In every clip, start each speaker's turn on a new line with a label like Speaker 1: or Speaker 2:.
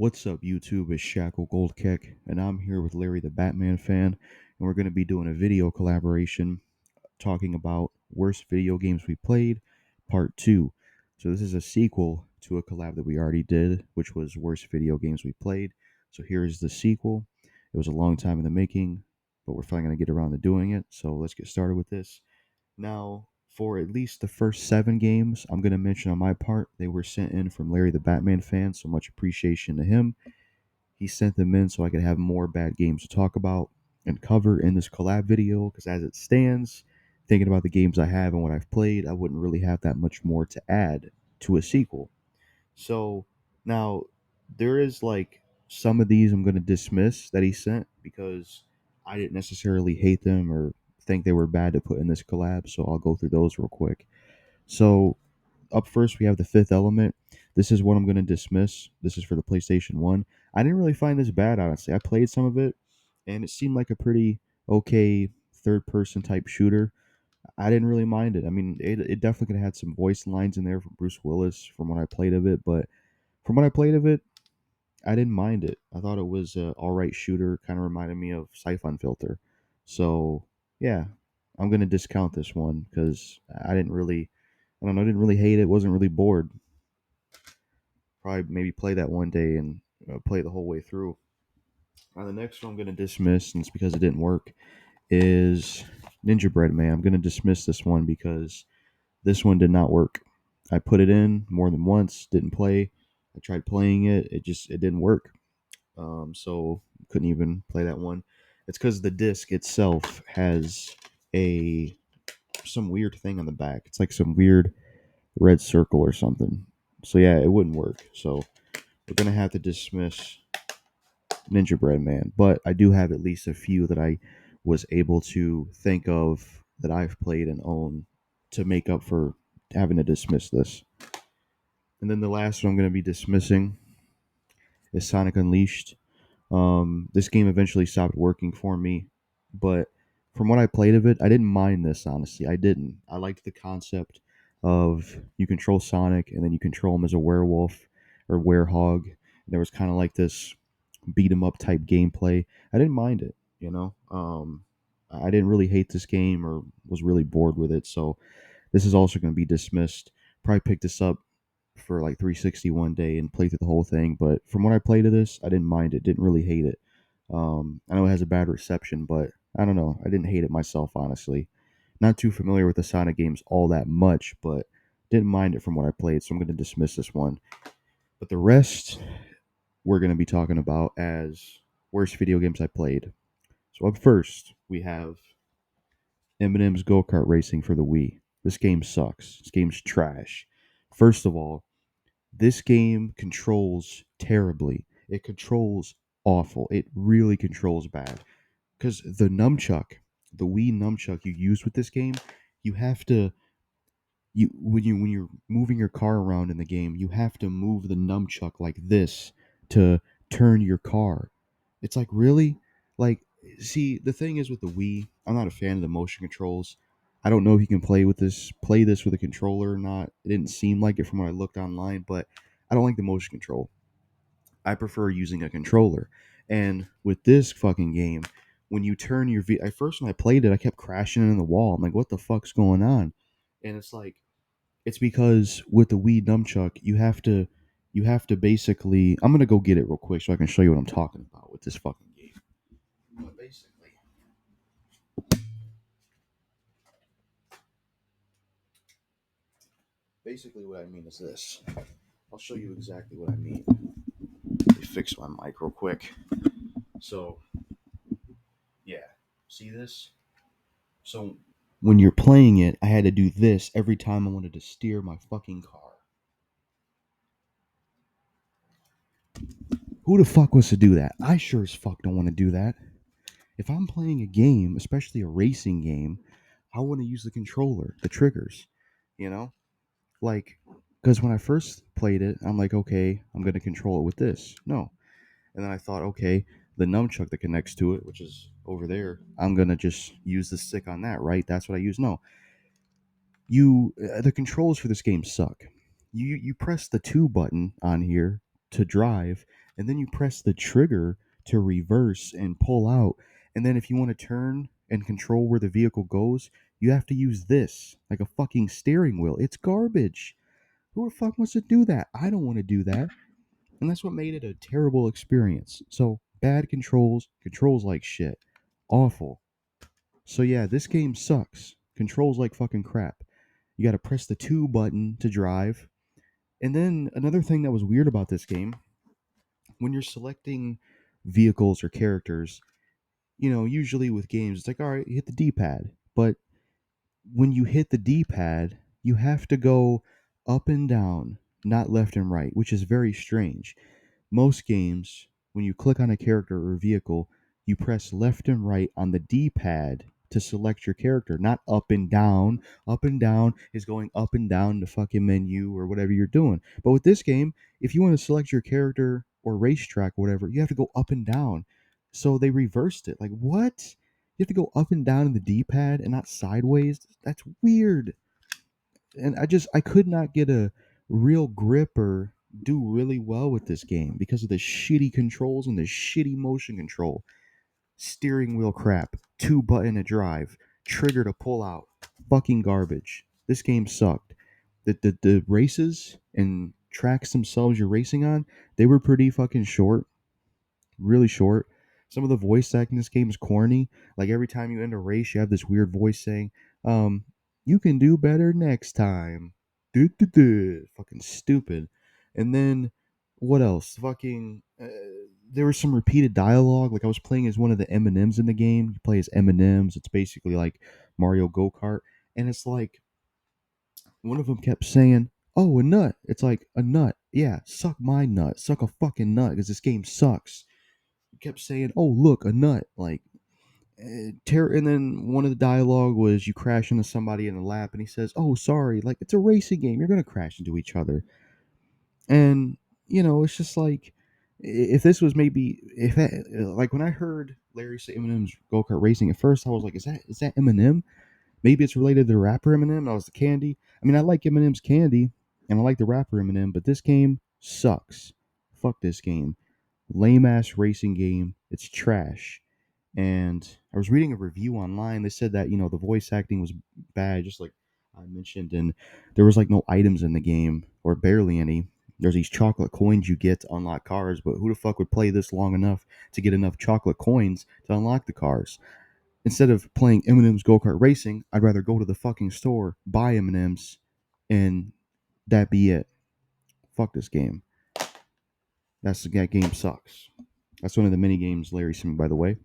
Speaker 1: What's up, YouTube? It's JackalGoldKick, and I'm here with Larry the Batman fan, and we're going to be doing a video collaboration talking about worst video games we played, part 2. So this is a sequel to a collab that we already did, which was worst video games we played. So here is the sequel. It was a long time in the making, but we're finally going to get around to doing it. So let's get started with this. Now, for at least the first 7 games, I'm going to mention on my part, they were sent in from Larry the Batman fan, so much appreciation to him. He sent them in so I could have more bad games to talk about and cover in this collab video, because as it stands, thinking about the games I have and what I've played, I wouldn't really have that much more to add to a sequel. So now there is like some of these I'm going to dismiss that he sent because I didn't necessarily hate them or think they were bad to put in this collab. So I'll go through those real quick. So up first, we have the Fifth Element. This is what I'm going to dismiss. This is for the PlayStation 1. I didn't really find this bad, honestly. I played some of it, and it seemed like a pretty okay third person type shooter. I didn't really mind it. I mean, it definitely could have had some voice lines in there from Bruce Willis from what I played of it, but from what I played of it, I didn't mind it. I thought it was a alright shooter. Kind of reminded me of Siphon Filter. So, yeah, I'm going to discount this one because I didn't really, I don't know, I didn't really hate it. Wasn't really bored. Probably maybe play that one day and play the whole way through. Now, the next one I'm going to dismiss, and it's because it didn't work, is Ninja Bread Man. I'm going to dismiss this one because this one did not work. I put it in more than once, didn't play. I tried playing it, it didn't work. So couldn't even play that one. It's because the disc itself has a some weird thing on the back. It's like some weird red circle or something. So yeah, it wouldn't work. So we're gonna have to dismiss Ninja Bread Man. But I do have at least a few that I was able to think of that I've played and own to make up for having to dismiss this. And then the last one I'm gonna be dismissing is Sonic Unleashed. This game eventually stopped working for me, but from what I played of it, I didn't mind this, honestly. I didn't. I liked the concept of you control Sonic and then you control him as a werewolf or werehog. There was kind of like this beat 'em up type gameplay. I didn't mind it, you know. I didn't really hate this game or was really bored with it, so this is also going to be dismissed. Probably pick this up for like 360 one day and play through the whole thing. But from what I played of this, I didn't mind it. Didn't really hate it. I know it has a bad reception, but I don't know. I didn't hate it myself, honestly. Not too familiar with the Sonic games all that much, but didn't mind it from what I played. So I'm going to dismiss this one. But the rest we're going to be talking about as worst video games I played. So up first, we have Eminem's Go Kart Racing for the Wii. This game sucks. This game's trash. First of all, this game controls terribly. It controls awful. It really controls bad. Because the nunchuck, the Wii nunchuck you use with this game, you have to when you're moving your car around in the game, you have to move the nunchuck like this to turn your car. It's like really like see the thing is with the Wii, I'm not a fan of the motion controls. I don't know if you can play this with a controller or not. It didn't seem like it from what I looked online, but I don't like the motion control. I prefer using a controller. And with this fucking game, when you turn your at first when I played it, I kept crashing into the wall. I'm like, what the fuck's going on? And it's like it's because with the Wii nunchuck, you have to basically. I'm gonna go get it real quick so I can show you what I'm talking about with this fucking game. But basically, what I mean is this. I'll show you exactly what I mean. Let me fix my mic real quick. So yeah, see this? So when you're playing it, I had to do this every time I wanted to steer my fucking car. Who the fuck wants to do that? I sure as fuck don't want to do that. If I'm playing a game, especially a racing game, I want to use the controller, the triggers, you know? Like, because when I first played it, I'm like, okay, I'm going to control it with this. No. And then I thought, okay, the nunchuck that connects to it, which is over there, I'm going to just use the stick on that, right? That's what I use. No. The controls for this game suck. You press the 2 button on here to drive, and then you press the trigger to reverse and pull out. And then if you want to turn and control where the vehicle goes, you have to use this like a fucking steering wheel. It's garbage. Who the fuck wants to do that? I don't want to do that. And that's what made it a terrible experience. So, bad controls, controls like shit. Awful. So, yeah, this game sucks. Controls like fucking crap. You got to press the 2 button to drive. And then another thing that was weird about this game, when you're selecting vehicles or characters, usually with games, it's like, all right, you hit the D pad. But when you hit the D pad, you have to go up and down, not left and right, which is very strange. Most games, when you click on a character or vehicle, you press left and right on the D pad to select your character, not up and down. Up and down is going up and down the fucking menu or whatever you're doing. But with this game, if you want to select your character or racetrack or whatever, you have to go up and down. So they reversed it. Like, what? You have to go up and down in the D pad and not sideways? That's weird. And I could not get a real grip or do really well with this game because of the shitty controls and the shitty motion control. Steering wheel crap, 2 button to drive, trigger to pull out. Fucking garbage. This game sucked. The races and tracks themselves you're racing on, they were pretty fucking short, really short. Some of the voice acting in this game is corny. Like every time you end a race, you have this weird voice saying, you can do better next time. Fucking stupid. And then what else? There was some repeated dialogue. Like I was playing as one of the M&Ms in the game. You play as M&Ms. It's basically like Mario Go Kart, and it's like one of them kept saying, "Oh, a nut." It's like a nut. Yeah, suck my nut. Suck a fucking nut because this game sucks. Kept saying, "Oh, look, a nut." Like, and then one of the dialogue was you crash into somebody in a lap, and he says, "Oh, sorry." Like, it's a racing game. You're gonna crash into each other, and it's just like if this was maybe if that, like when I heard Larry say Eminem's go kart racing at first, I was like, "Is that Eminem? Maybe it's related to the rapper Eminem." I was the candy. I mean, I like Eminem's candy, and I like the rapper Eminem, but this game sucks. Fuck this game. Lame ass racing game. It's trash. And I was reading a review online. They said that the voice acting was bad, just like I mentioned, and there was like no items in the game or barely any. There's these chocolate coins you get to unlock cars, but who the fuck would play this long enough to get enough chocolate coins to unlock the cars? Instead of playing Eminem's Go Kart Racing, I'd rather go to the fucking store, buy Eminem's, and that be it. Fuck this game. That game sucks. That's one of the mini games Larry sent me, by the way.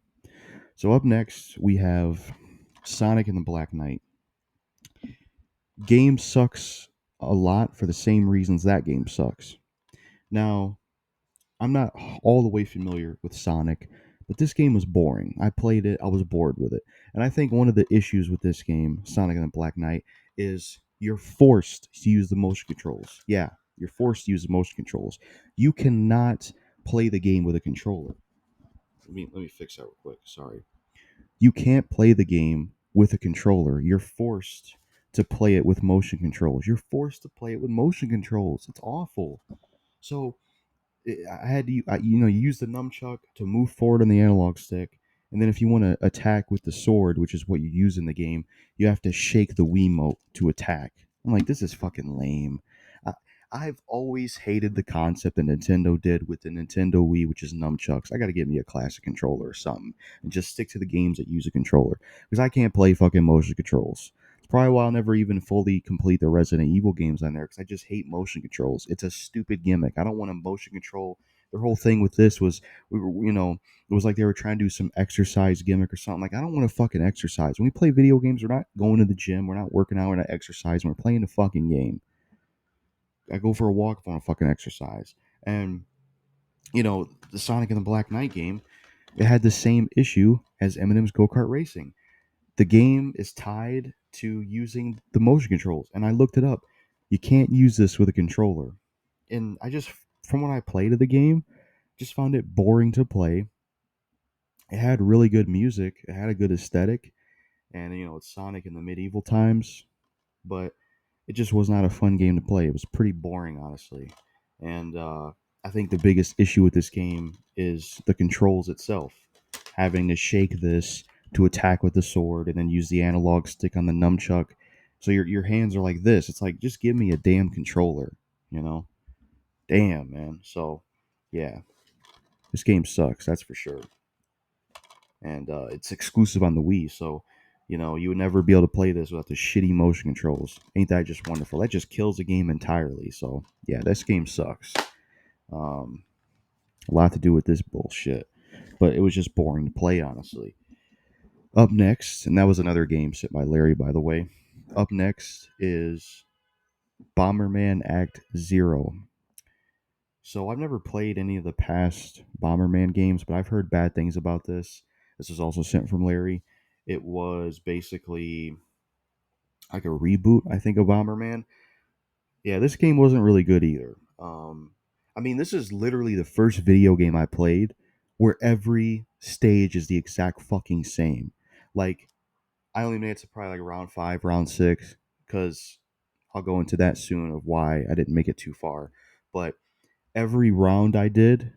Speaker 1: So up next we have Sonic and the Black Knight. Game sucks a lot for the same reasons that game sucks. Now, I'm not all the way familiar with Sonic, but this game was boring. I played it, I was bored with it. And I think one of the issues with this game, Sonic and the Black Knight, is you're forced to use the motion controls. Yeah, you're forced to use the motion controls. You cannot play the game with a controller. Let me fix that real quick. Sorry. You can't play the game with a controller. You're forced to play it with motion controls. You're forced to play it with motion controls. It's awful. So I had to, you use the nunchuck to move forward on the analog stick, and then if you want to attack with the sword, which is what you use in the game, you have to shake the Wiimote to attack. I'm like, this is fucking lame. I, I've always hated the concept that Nintendo did with the Nintendo Wii, which is nunchucks. I got to get me a classic controller or something, and just stick to the games that use a controller because I can't play fucking motion controls. It's probably why I'll never even fully complete the Resident Evil games on there because I just hate motion controls. It's a stupid gimmick. I don't want to motion control. Their whole thing with this was, it was like they were trying to do some exercise gimmick or something. Like, I don't want to fucking exercise. When we play video games, we're not going to the gym. We're not working out. We're not exercising. We're playing the fucking game. I go for a walk if I want to fucking exercise. And, the Sonic and the Black Knight game, it had the same issue as Eminem's Go Kart Racing. The game is tied to using the motion controls, and I looked it up. You can't use this with a controller. And from when I played the game, just found it boring to play. It had really good music, it had a good aesthetic, and it's Sonic in the medieval times, but it just was not a fun game to play. It was pretty boring, honestly. And I think the biggest issue with this game is the controls itself. Having to shake this to attack with the sword and then use the analog stick on the nunchuck. So your hands are like this. It's like just give me a damn controller, you know? Damn, man. So yeah, this game sucks, that's for sure. And it's exclusive on the Wii, so you would never be able to play this without the shitty motion controls. Ain't that just wonderful? That just kills the game entirely. So yeah, this game sucks. Um, a lot to do with this bullshit, but it was just boring to play, honestly. Up next, and that was another game sent by Larry, by the way. Up next is Bomberman Act Zero. So I've never played any of the past Bomberman games, but I've heard bad things about this. This was also sent from Larry. It was basically like a reboot, I think, of Bomberman. Yeah, this game wasn't really good either. I mean, this is literally the first video game I played where every stage is the exact fucking same. Like, I only made it to probably like round five, round six, because I'll go into that soon of why I didn't make it too far. But every round I did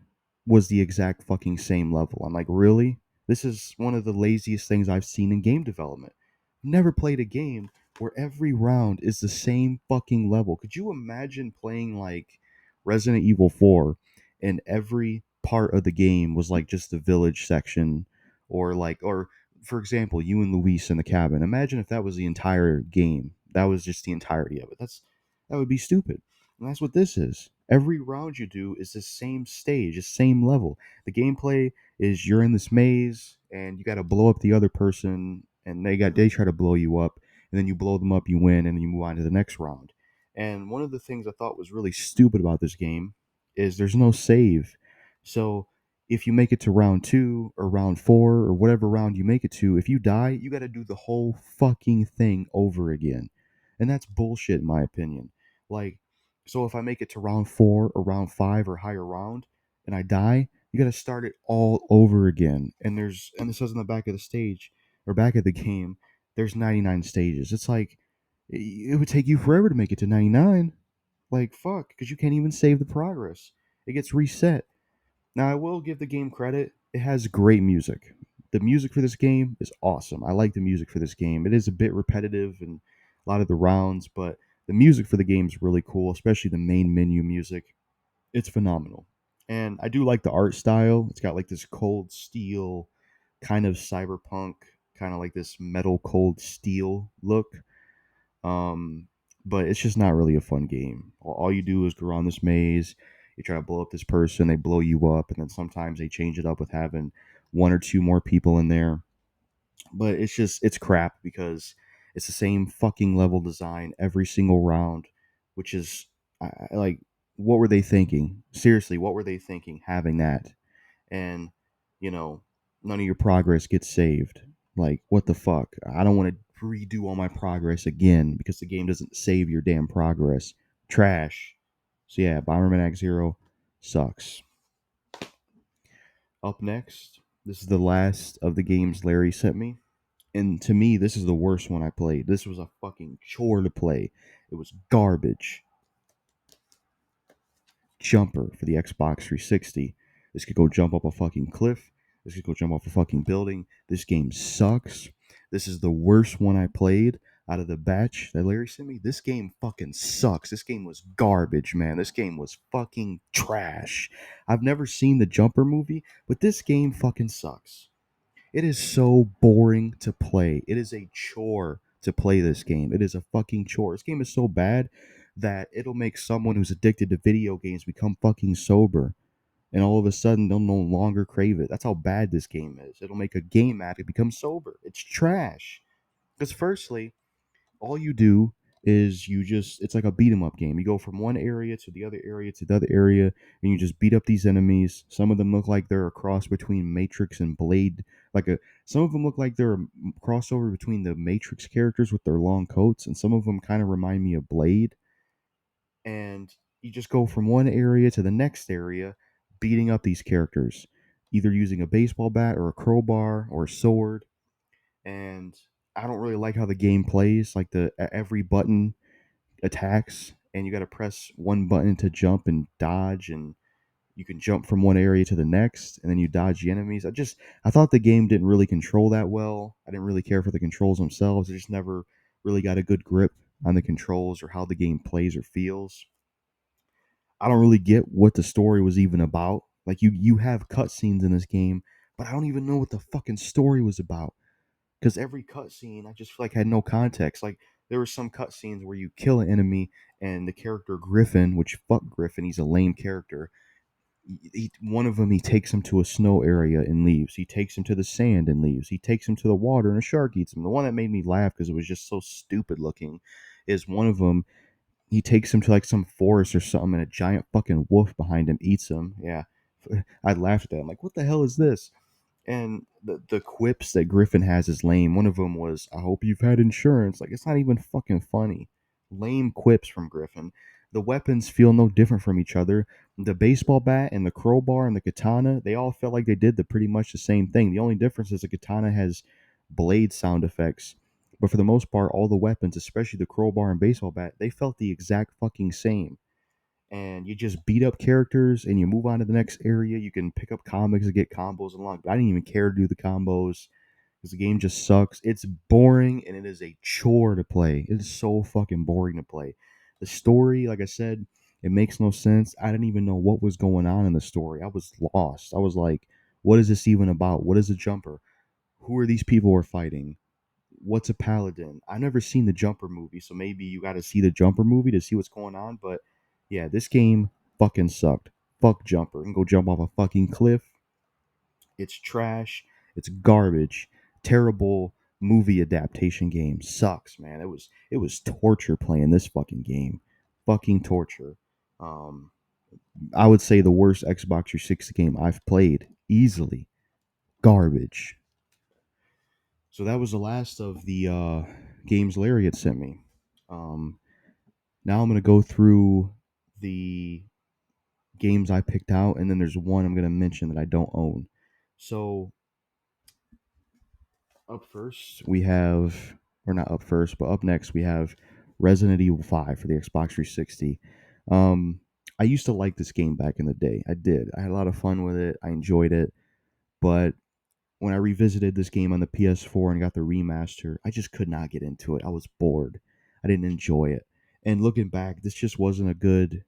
Speaker 1: was the exact fucking same level. I'm like, really? This is one of the laziest things I've seen in game development. Never played a game where every round is the same fucking level. Could you imagine playing like Resident Evil 4 and every part of the game was like just the village section or for example, you and Luis in the cabin. Imagine if that was the entire game. That was just the entirety of it. That would be stupid. And that's what this is. Every round you do is the same stage, the same level. The gameplay is you're in this maze and you got to blow up the other person, and they try to blow you up, and then you blow them up, you win, and then you move on to the next round. And one of the things I thought was really stupid about this game is there's no save. So if you make it to round two or round four or whatever round you make it to, if you die, you got to do the whole fucking thing over again. And that's bullshit, in my opinion. Like, so if I make it to round four or round five or higher round and I die, you got to start it all over again. And it says on the back of the stage or back of the game, there's 99 stages. It's like it would take you forever to make it to 99. Like fuck, because you can't even save the progress. It gets reset. Now, I will give the game credit. It has great music. The music for this game is awesome. I like the music for this game. It is a bit repetitive in a lot of the rounds, but the music for the game is really cool, especially the main menu music. It's phenomenal. And I do like the art style. It's got like this cold steel, kind of cyberpunk, kind of like this metal cold steel look. Um, but it's just not really a fun game. All you do is go around this maze. You try to blow up this person, they blow you up, and then sometimes they change it up with having one or two more people in there. But it's crap because it's the same fucking level design every single round, which is like, what were they thinking? Seriously, what were they thinking having that? And you know none of your progress gets saved. Like, what the fuck? I don't want to redo all my progress again because the game doesn't save your damn progress. Trash. So yeah, Bomberman Act Zero sucks. Up next, this is the last of the games Larry sent me, and to me this is the worst one I played. This was a fucking chore to play. It was garbage. Jumper for the Xbox 360. This could go jump up a fucking cliff. This could go jump off a fucking building. This game sucks. This is the worst one I played out of the batch that Larry sent me. This game fucking sucks. This game was garbage, man. This game was fucking trash. I've never seen the Jumper movie, but this game fucking sucks. It is so boring to play. It is a chore to play this game. It is a fucking chore. This game is so bad that it'll make someone who's addicted to video games become fucking sober. And all of a sudden, they'll no longer crave it. That's how bad this game is. It'll make a game addict become sober. It's trash. Because, firstly, all you do is it's like a beat 'em up game. You go from one area to the other area to the other area, and you just beat up these enemies. Some of them look like they're a cross between Matrix and Blade. Some of them look like they're a crossover between the Matrix characters with their long coats, and some of them kind of remind me of Blade. And you just go from one area to the next area, beating up these characters, either using a baseball bat or a crowbar or a sword. And I don't really like how the game plays. Like every button attacks, and you got to press one button to jump and dodge, and you can jump from one area to the next, and then you dodge the enemies. I thought the game didn't really control that well. I didn't really care for the controls themselves. I just never really got a good grip on the controls or how the game plays or feels. I don't really get what the story was even about. Like you have cutscenes in this game, but I don't even know what the fucking story was about. Because every cutscene, I just feel like had no context. Like there were some cutscenes where you kill an enemy, and the character Griffin, which fuck Griffin, he's a lame character. One of them, he takes him to a snow area and leaves. He takes him to the sand and leaves. He takes him to the water and a shark eats him. The one that made me laugh because it was just so stupid looking is one of them. He takes him to like some forest or something, and a giant fucking wolf behind him eats him. Yeah, I laughed at that. I'm like, what the hell is this? And the quips that Griffin has is lame. One of them was, "I hope you've had insurance." Like it's not even fucking funny. Lame quips from Griffin. The weapons feel no different from each other. The baseball bat and the crowbar and the katana, they all felt like they did the pretty much the same thing. The only difference is the katana has blade sound effects. But for the most part, all the weapons, especially the crowbar and baseball bat, they felt the exact fucking same. And you just beat up characters and you move on to the next area. You can pick up comics and get combos along. I didn't even care to do the combos because the game just sucks. It's boring and it is a chore to play. It is so fucking boring to play. The story, like I said, it makes no sense. I didn't even know what was going on in the story. I was lost. I was like, what is this even about? What is a jumper? Who are these people we're fighting? What's a paladin? I've never seen the Jumper movie, so maybe you got to see the Jumper movie to see what's going on. But yeah, this game fucking sucked. Fuck Jumper. And go jump off a fucking cliff. It's trash. It's garbage. Terrible movie adaptation game. Sucks, man. It was torture playing this fucking game. Fucking torture. Um, I would say the worst Xbox 360 game I've played easily. Garbage. So that was the last of the games Larry had sent me. Um, Now I'm going to go through the games I picked out, and then there's one I'm going to mention that I don't own. So up first, we have, or not up first, but up next, we have Resident Evil 5 for the Xbox 360. Um, I used to like this game back in the day. I did. I had a lot of fun with it. I enjoyed it. But when I revisited this game on the PS4 and got the remaster, I just could not get into it. I was bored. I didn't enjoy it. And looking back, this just wasn't a good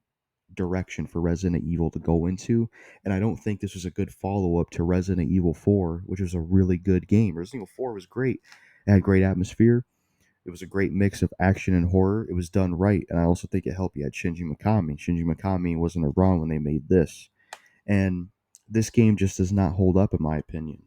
Speaker 1: direction for Resident Evil to go into. And I don't think this was a good follow up to Resident Evil 4, which was a really good game. Resident Evil 4 was great. It had great atmosphere. It was a great mix of action and horror. It was done right. And I also think it helped you had Shinji Mikami. Shinji Mikami wasn't around when they made this. And this game just does not hold up in my opinion.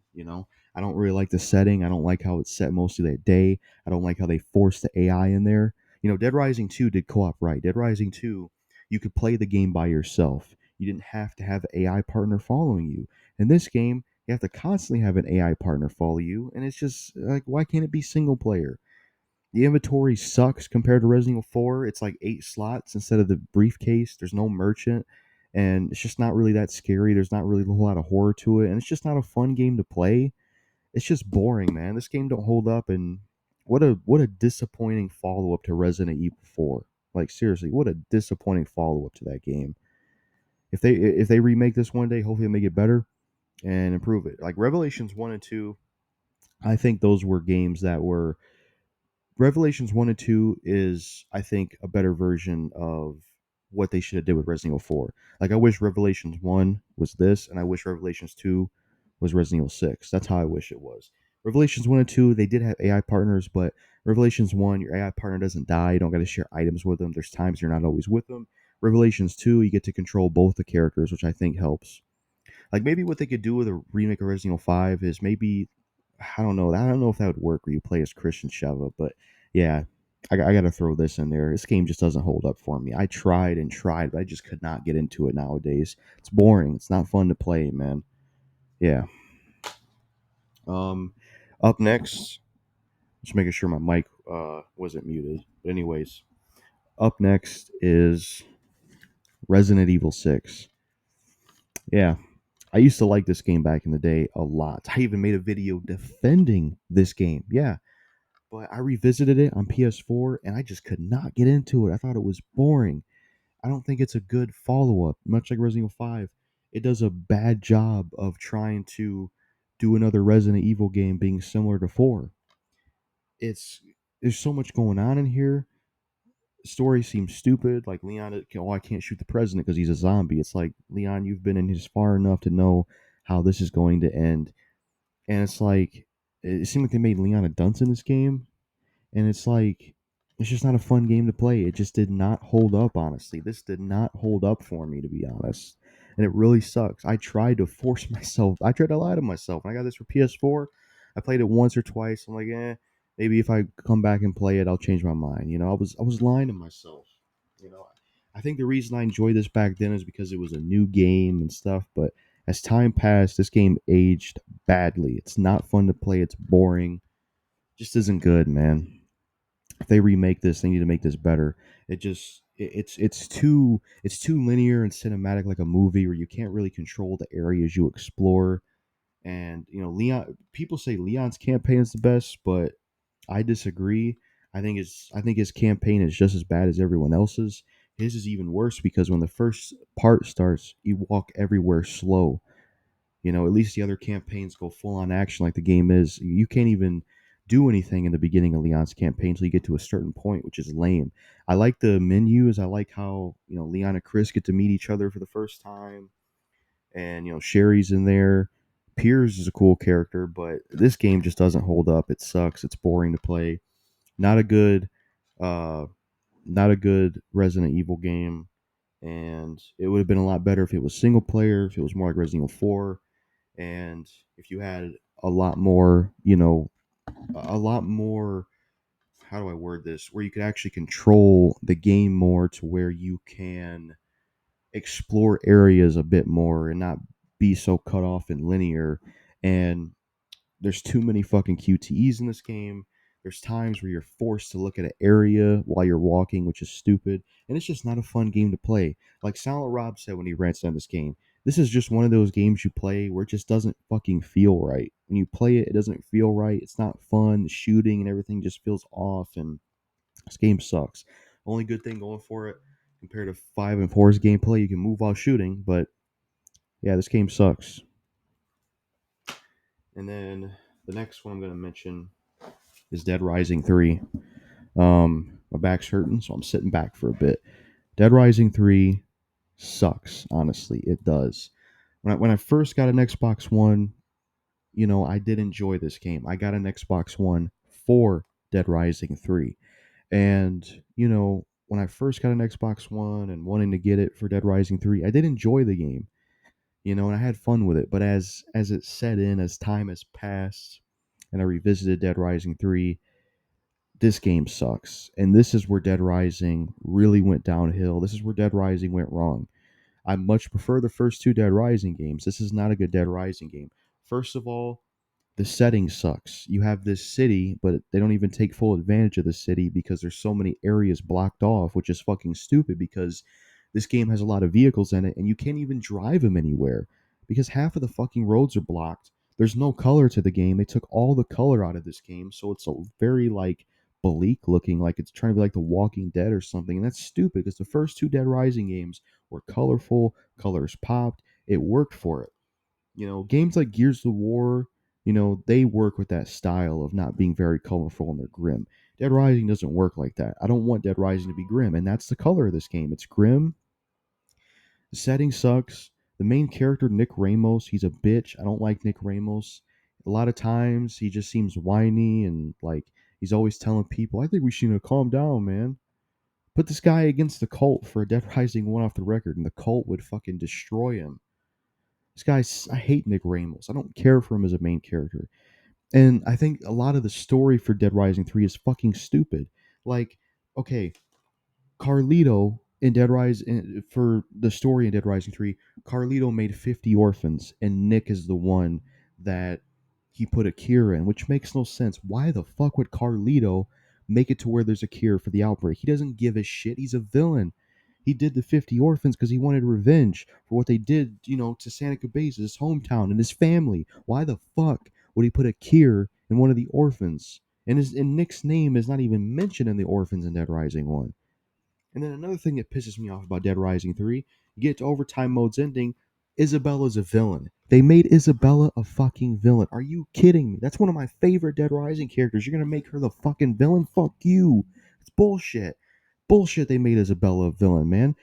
Speaker 1: I don't really like the setting. I don't like how it's set mostly that day. I don't like how they forced the AI in there. Dead Rising 2 did co-op right. Dead Rising 2, you could play the game by yourself. You didn't have to have an AI partner following you. In this game, you have to constantly have an AI partner follow you, and it's just like, why can't it be single player? The inventory sucks compared to Resident Evil 4. It's like 8 slots instead of the briefcase. There's no merchant, and it's just not really that scary. There's not really a whole lot of horror to it, and it's just not a fun game to play. It's just boring, man. This game don't hold up, and what a disappointing follow up to Resident Evil 4. Like seriously, what a disappointing follow up to that game. If they remake this one day, hopefully they make it better and improve it. Like Revelations 1 and 2, I think those were games that were Revelations 1 and 2 is, I think, a better version of what they should have did with Resident Evil 4. Like, I wish Revelations 1 was this, and I wish Revelations 2 was Resident Evil 6. That's how I wish it was. Revelations 1 and 2, they did have AI partners, but Revelations 1, your AI partner doesn't die. You don't got to share items with them. There's times you're not always with them. Revelations 2, you get to control both the characters, which I think helps. Like maybe what they could do with a remake of Resident Evil 5 is maybe I don't know. I don't know if that would work where you play as Christian Sheva, but yeah, I got to throw this in there. This game just doesn't hold up for me. I tried and tried, but I just could not get into it nowadays. It's boring. It's not fun to play, man. Yeah. Um, Up next, just making sure my mic wasn't muted. But anyways, up next is Resident Evil 6. Yeah, I used to like this game back in the day a lot. I even made a video defending this game. Yeah, but I revisited it on PS4 and I just could not get into it. I thought it was boring. I don't think it's a good follow up, much like Resident Evil 5. it does a bad job of trying to do another Resident Evil game being similar to 4. It's there's so much going on in here. Story seems stupid. Like Leon, oh, I can't shoot the president because he's a zombie. It's like, Leon, you've been in this far enough to know how this is going to end. And it's like, it seemed like they made Leon a dunce in this game, and it's like, it's just not a fun game to play. It just did not hold up, honestly. This did not hold up for me, to be honest, and it really sucks. I tried to force myself. I tried to lie to myself. When I got this for PS4, I played it once or twice. I'm like, maybe if I come back and play it, I'll change my mind. I was lying to myself. You know, I think the reason I enjoyed this back then is because it was a new game and stuff. But as time passed, this game aged badly. It's not fun to play. It's boring. Just isn't good, man. If they remake this, they need to make this better. It's too linear and cinematic, like a movie where you can't really control the areas you explore. And Leon. People say Leon's campaign is the best, but I disagree. I think his campaign is just as bad as everyone else's. His is even worse because when the first part starts, you walk everywhere slow. At least the other campaigns go full on action like the game is. You can't even do anything in the beginning of Leon's campaign until you get to a certain point, which is lame. I like the menus. I like how, Leon and Chris get to meet each other for the first time. And, Sherry's in there. Piers is a cool character, but this game just doesn't hold up. It sucks. It's boring to play. Not a good uh not a good Resident Evil game. And it would have been a lot better if it was single player, if it was more like Resident Evil 4, and if you had a lot more, a lot more, how do I word this, where you could actually control the game more to where you can explore areas a bit more and not be so cut off and linear. And there's too many fucking QTEs in this game. There's times where you're forced to look at an area while you're walking, which is stupid. And it's just not a fun game to play. Like Silent Rob said when he rants on this game, this is just one of those games you play where it just doesn't fucking feel right. When you play it, it doesn't feel right. It's not fun. The shooting and everything just feels off. And this game sucks. Only good thing going for it compared to 5 and 4's gameplay, you can move while shooting. But yeah, this game sucks. And then the next one I'm going to mention is Dead Rising 3. My back's hurting, so I'm sitting back for a bit. Dead Rising 3 sucks, honestly. It does. When I first got an Xbox One, I did enjoy this game. I got an Xbox One for Dead Rising 3. And, when I first got an Xbox One and wanting to get it for Dead Rising 3, I did enjoy the game, and I had fun with it. But as it set in, as time has passed, and I revisited Dead Rising 3, this game sucks. And this is where Dead Rising really went downhill. This is where Dead Rising went wrong. I much prefer the first two Dead Rising games. This is not a good Dead Rising game. First of all, the setting sucks. You have this city, but they don't even take full advantage of the city because there's so many areas blocked off, which is fucking stupid because this game has a lot of vehicles in it and you can't even drive them anywhere because half of the fucking roads are blocked. There's no color to the game. They took all the color out of this game, so it's a very like bleak looking, like it's trying to be like The Walking Dead or something. And that's stupid because the first two Dead Rising games were colorful, colors popped, it worked for it. Games like Gears of War, they work with that style of not being very colorful and they're grim. Dead Rising doesn't work like that. I don't want Dead Rising to be grim, and that's the color of this game. It's grim. The setting sucks. The main character, Nick Ramos, he's a bitch. I don't like Nick Ramos. A lot of times he just seems whiny and like he's always telling people, I think we should calm down, man. Put this guy against the cult for a Dead Rising 1 off the record, and the cult would fucking destroy him. This guy's, I hate Nick Ramos. I don't care for him as a main character. And I think a lot of the story for Dead Rising 3 is fucking stupid. Like, okay, Carlito in Dead Rising, for the story in Dead Rising 3, Carlito made 50 orphans, and Nick is the one that he put a cure in, which makes no sense. Why the fuck would Carlito make it to where there's a cure for the outbreak? He doesn't give a shit. He's a villain. He did the 50 orphans because he wanted revenge for what they did, to Seneca Base, his hometown, and his family. Why the fuck would he put a cure in one of the orphans? And Nick's name is not even mentioned in the orphans in Dead Rising 1. And then another thing that pisses me off about Dead Rising 3, you get to overtime mode's ending. Isabella's a villain. They made Isabella a fucking villain. Are you kidding me? That's one of my favorite Dead Rising characters. You're gonna make her the fucking villain? Fuck you. It's bullshit. Bullshit they made Isabella a villain, man.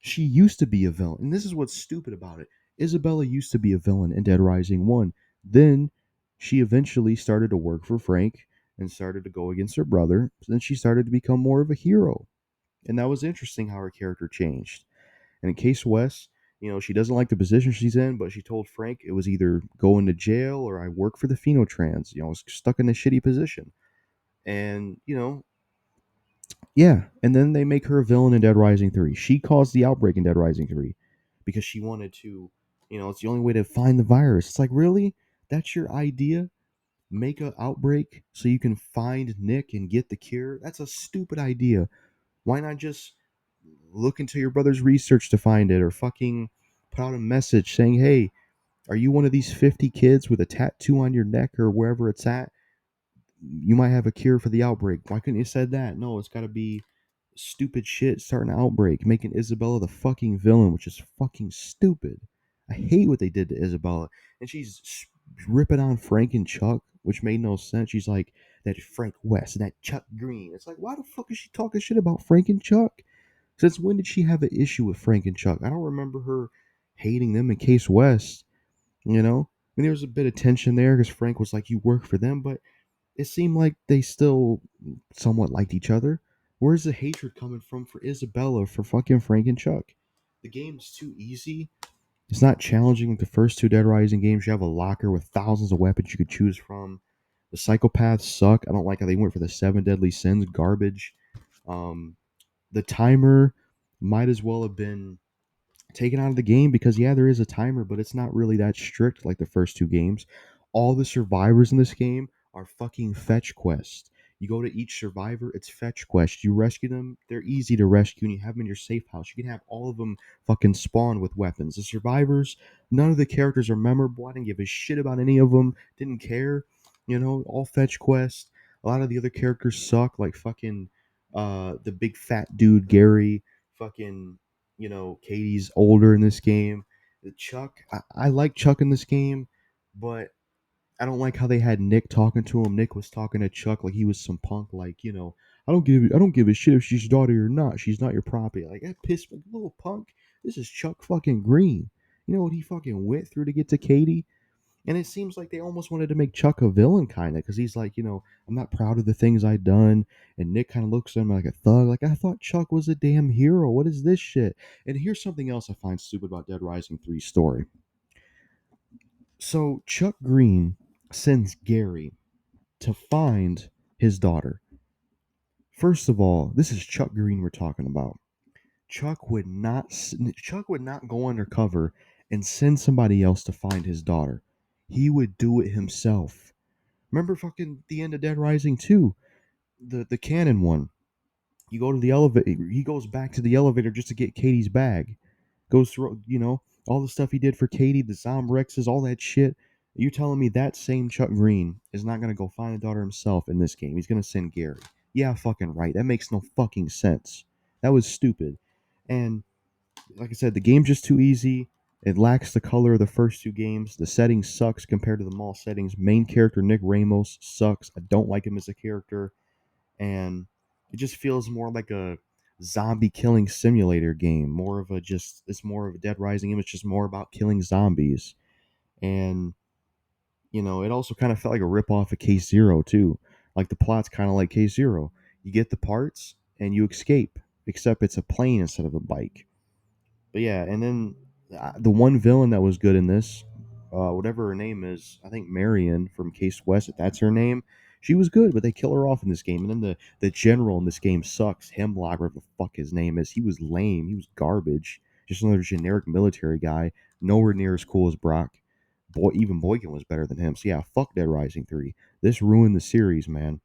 Speaker 1: She used to be a villain. And this is what's stupid about it. Isabella used to be a villain in Dead Rising 1. Then she eventually started to work for Frank and started to go against her brother. Then she started to become more of a hero. And that was interesting how her character changed. And in Case West, she doesn't like the position she's in, but she told Frank it was either going to jail or I work for the Phenotrans. I was stuck in a shitty position. And, yeah. And then they make her a villain in Dead Rising 3. She caused the outbreak in Dead Rising 3 because she wanted to, it's the only way to find the virus. It's like, really? That's your idea? Make an outbreak so you can find Nick and get the cure? That's a stupid idea. Why not just look into your brother's research to find it, or fucking put out a message saying, hey, are you one of these 50 kids with a tattoo on your neck or wherever it's at? You might have a cure for the outbreak. Why couldn't you said that? No, it's got to be stupid shit starting an outbreak, making Isabella the fucking villain, which is fucking stupid. I hate what they did to Isabella. And she's ripping on Frank and Chuck, which made no sense. She's like, that Frank West and that Chuck Green. It's like, why the fuck is she talking shit about Frank and Chuck? Since when did she have an issue with Frank and Chuck? I don't remember her hating them in Case West, I mean, there was a bit of tension there because Frank was like, you work for them, but it seemed like they still somewhat liked each other. Where's the hatred coming from for Isabella for fucking Frank and Chuck? The game's too easy. It's not challenging like the first two Dead Rising games. You have a locker with thousands of weapons you could choose from. The psychopaths suck. I don't like how they went for the seven deadly sins garbage. Um, the timer might as well have been taken out of the game because yeah, there is a timer, but it's not really that strict like the first two games. All the survivors in this game are fucking fetch quests. You go to each survivor, it's fetch quest. You rescue them, they're easy to rescue, and you have them in your safe house. You can have all of them fucking spawn with weapons. The survivors, none of the characters are memorable. I didn't give a shit about any of them. Didn't care. All fetch quests. A lot of the other characters suck, like fucking the big fat dude Gary, fucking Katie's older in this game. The Chuck, I like Chuck in this game, but I don't like how they had Nick talking to him. Nick was talking to Chuck like he was some punk, like I don't give a shit if she's your daughter or not. She's not your property. Like that pissed me, little punk. This is Chuck fucking Green. You know what he fucking went through to get to Katie? And it seems like they almost wanted to make Chuck a villain, kind of, because he's like, I'm not proud of the things I've done. And Nick kind of looks at him like a thug. Like, I thought Chuck was a damn hero. What is this shit? And here's something else I find stupid about Dead Rising 3's story. So, Chuck Green sends Gary to find his daughter. First of all, this is Chuck Green we're talking about. Chuck would not go undercover and send somebody else to find his daughter. He would do it himself. Remember fucking the end of Dead Rising 2, the canon one. You go to the elevator. He goes back to the elevator just to get Katie's bag. Goes through, all the stuff he did for Katie, the Zombrexes, all that shit. You telling me that same Chuck Green is not gonna go find the daughter himself in this game? He's gonna send Gary. Yeah, fucking right. That makes no fucking sense. That was stupid. And like I said, the game's just too easy. It lacks the color of the first two games. The setting sucks compared to the mall settings. Main character Nick Ramos sucks. I don't like him as a character. And it just feels more like a zombie killing simulator game. It's more of a Dead Rising game. It's just more about killing zombies. And, it also kind of felt like a ripoff of Case Zero, too. Like the plot's kind of like Case Zero. You get the parts and you escape, except it's a plane instead of a bike. But yeah, and then the one villain that was good in this, whatever her name is, I think Marion from Case West, if that's her name, she was good, but they kill her off in this game. And then the general in this game sucks. Hemlock, whatever the fuck his name is, he was lame. He was garbage. Just another generic military guy, nowhere near as cool as Brock. Even Boykin was better than him. So yeah, fuck Dead Rising 3. This ruined the series, man.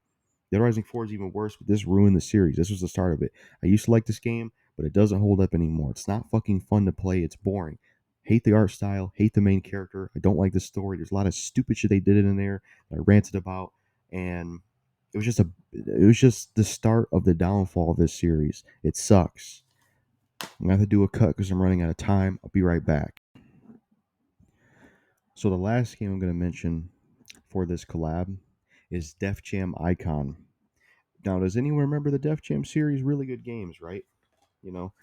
Speaker 1: Dead Rising 4 is even worse, but this ruined the series. This was the start of it. I used to like this game, but it doesn't hold up anymore. It's not fucking fun to play. It's boring. Hate the art style, hate the main character. I don't like the story. There's a lot of stupid shit they did in there that I ranted about, and it was just the start of the downfall of this series. It sucks. I'm gonna have to do a cut because I'm running out of time. I'll be right back. So the last game I'm going to mention for this collab is Def Jam Icon. Now, does anyone remember the Def Jam series? Really good games, right? You know,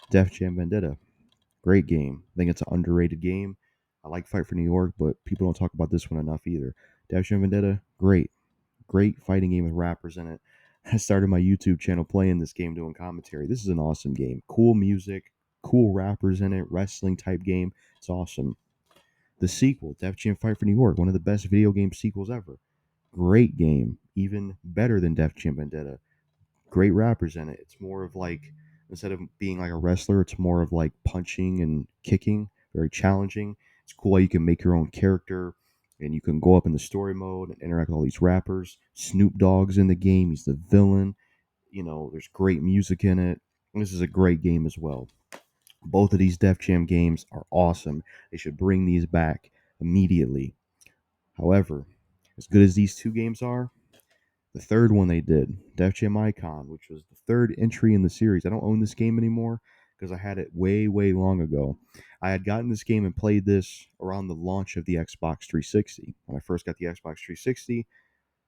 Speaker 1: Def Jam Vendetta, great game. I think it's an underrated game. I like Fight for New York, but people don't talk about this one enough either. Def Jam Vendetta, great fighting game with rappers in it. I started my YouTube channel playing this game, doing commentary. This is an awesome game. Cool music, cool rappers in it, wrestling type game. It's awesome. The sequel, Def Jam Fight for New York, one of the best video game sequels ever. Great game, even better than Def Jam Vendetta. Great rappers in it. It's more of like, instead of being like a wrestler, it's more of like punching and kicking. Very challenging. It's cool how you can make your own character and you can go up in the story mode and interact with all these rappers. Snoop Dogg's in the game. He's the villain. There's great music in it. This is a great game as well. Both of these Def Jam games are awesome. They should bring these back immediately. However, as good as these two games are, the third one they did, Def Jam Icon, which was the third entry in the series. I don't own this game anymore because I had it way, way long ago. I had gotten this game and played this around the launch of the Xbox 360. When I first got the Xbox 360,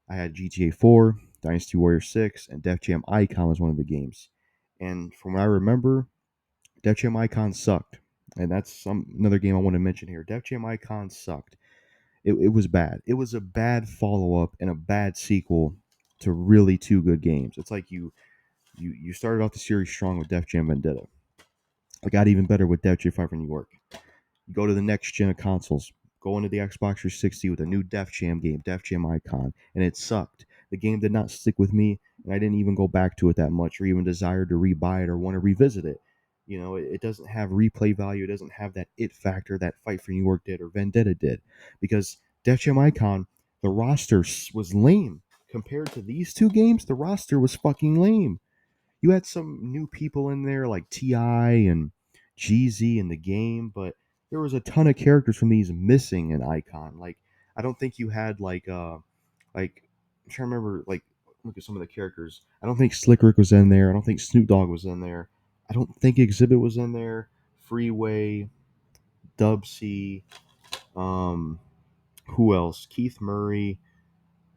Speaker 1: I had GTA 4, Dynasty Warrior 6, and Def Jam Icon was one of the games. And from what I remember, Def Jam Icon sucked. And that's another game I want to mention here. Def Jam Icon sucked. It was bad. It was a bad follow up and a bad sequel to really two good games. It's like you started off the series strong with Def Jam Vendetta. It got even better with Def Jam 5 for New York. You go to the next gen of consoles, go into the Xbox 360 with a new Def Jam game, Def Jam Icon, and it sucked. The game did not stick with me, and I didn't even go back to it that much or even desire to rebuy it or want to revisit it. It doesn't have replay value. It doesn't have that it factor that Fight for New York did or Vendetta did. Because Def Jam Icon, the roster was lame. Compared to these two games, the roster was fucking lame. You had some new people in there like T.I. and Jeezy in the game, but there was a ton of characters from these missing in Icon. Like, I don't think you had like I'm trying to remember, like, look at some of the characters. I don't think Slick Rick was in there. I don't think Snoop Dogg was in there. I don't think Exhibit was in there. Freeway, Dub C, um, who else? Keith Murray.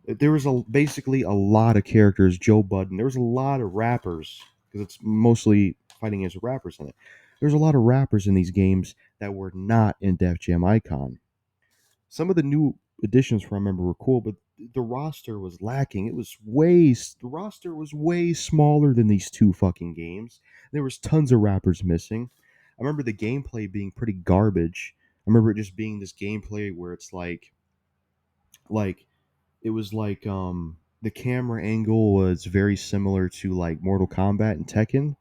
Speaker 1: There was basically a lot of characters. Joe Budden. There was a lot of rappers because it's mostly fighting as rappers in it. There's a lot of rappers in these games that were not in Def Jam Icon. Some of the new additions from I remember were cool, but the roster was lacking. The roster was way smaller than these two fucking games. There was tons of rappers missing. I remember the gameplay being pretty garbage. I remember it just being this gameplay where it's like it was like the camera angle was very similar to like Mortal Kombat and Tekken,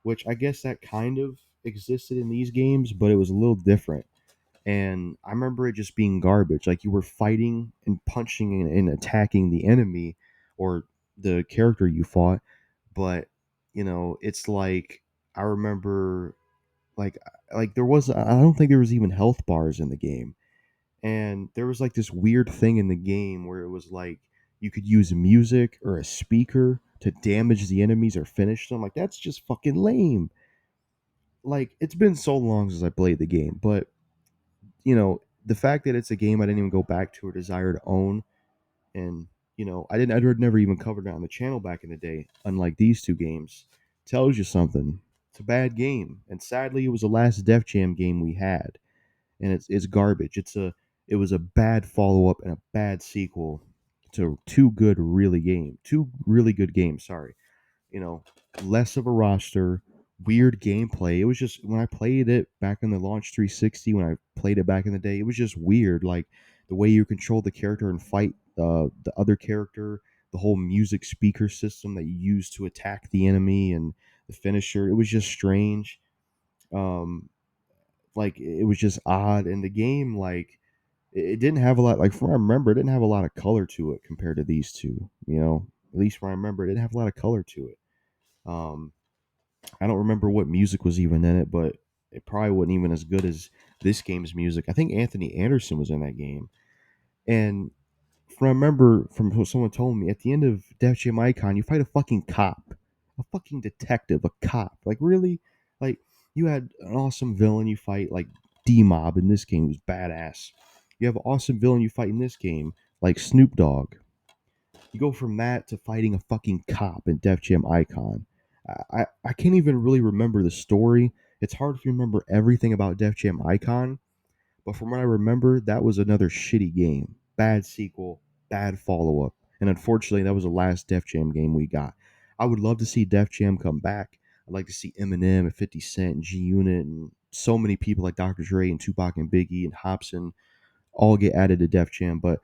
Speaker 1: which I guess that kind of existed in these games, but it was a little different. And I remember it just being garbage. Like you were fighting and punching and attacking the enemy or the character you fought, but it's like I remember like there was I don't think there was even health bars in the game. And there was like this weird thing in the game where it was like you could use music or a speaker to damage the enemies or finish them. Like that's just fucking lame. Like it's been so long since I played the game, but the fact that it's a game I didn't even go back to or desire to own, and I'd never even covered it on the channel back in the day, unlike these two games, tells you something. It's a bad game, and sadly, it was the last Def Jam game we had, and it's garbage. It was a bad follow up and a bad sequel to two really good games. Sorry, you know, less of a roster, weird gameplay. It was just when I played it back in the launch 360, when I played it back in the day, it was just weird. Like the way you control the character and fight the other character, the whole music speaker system that you use to attack the enemy and the finisher. It was just strange. Um, like it was just odd, and the game it didn't have a lot. Like from what I remember, it didn't have a lot of color to it compared to these two. At least from what I remember, it didn't have a lot of color to it. Um, I don't remember what music was even in it, but it probably wasn't even as good as this game's music. I think Anthony Anderson was in that game. And from I remember from what someone told me, at the end of Def Jam Icon, you fight a fucking cop, a fucking detective, a cop. Like really, like you had an awesome villain you fight, like D Mob in this game was badass. You have an awesome villain you fight in this game, like Snoop Dogg. You go from that to fighting a fucking cop in Def Jam Icon. I can't even really remember the story. It's hard to remember everything about Def Jam Icon, but from what I remember, that was another shitty game. Bad sequel, bad follow up. And unfortunately, that was the last Def Jam game we got. I would love to see Def Jam come back. I'd like to see Eminem and 50 Cent and G Unit and so many people like Dr. Dre and Tupac and Biggie and Hobson all get added to Def Jam. But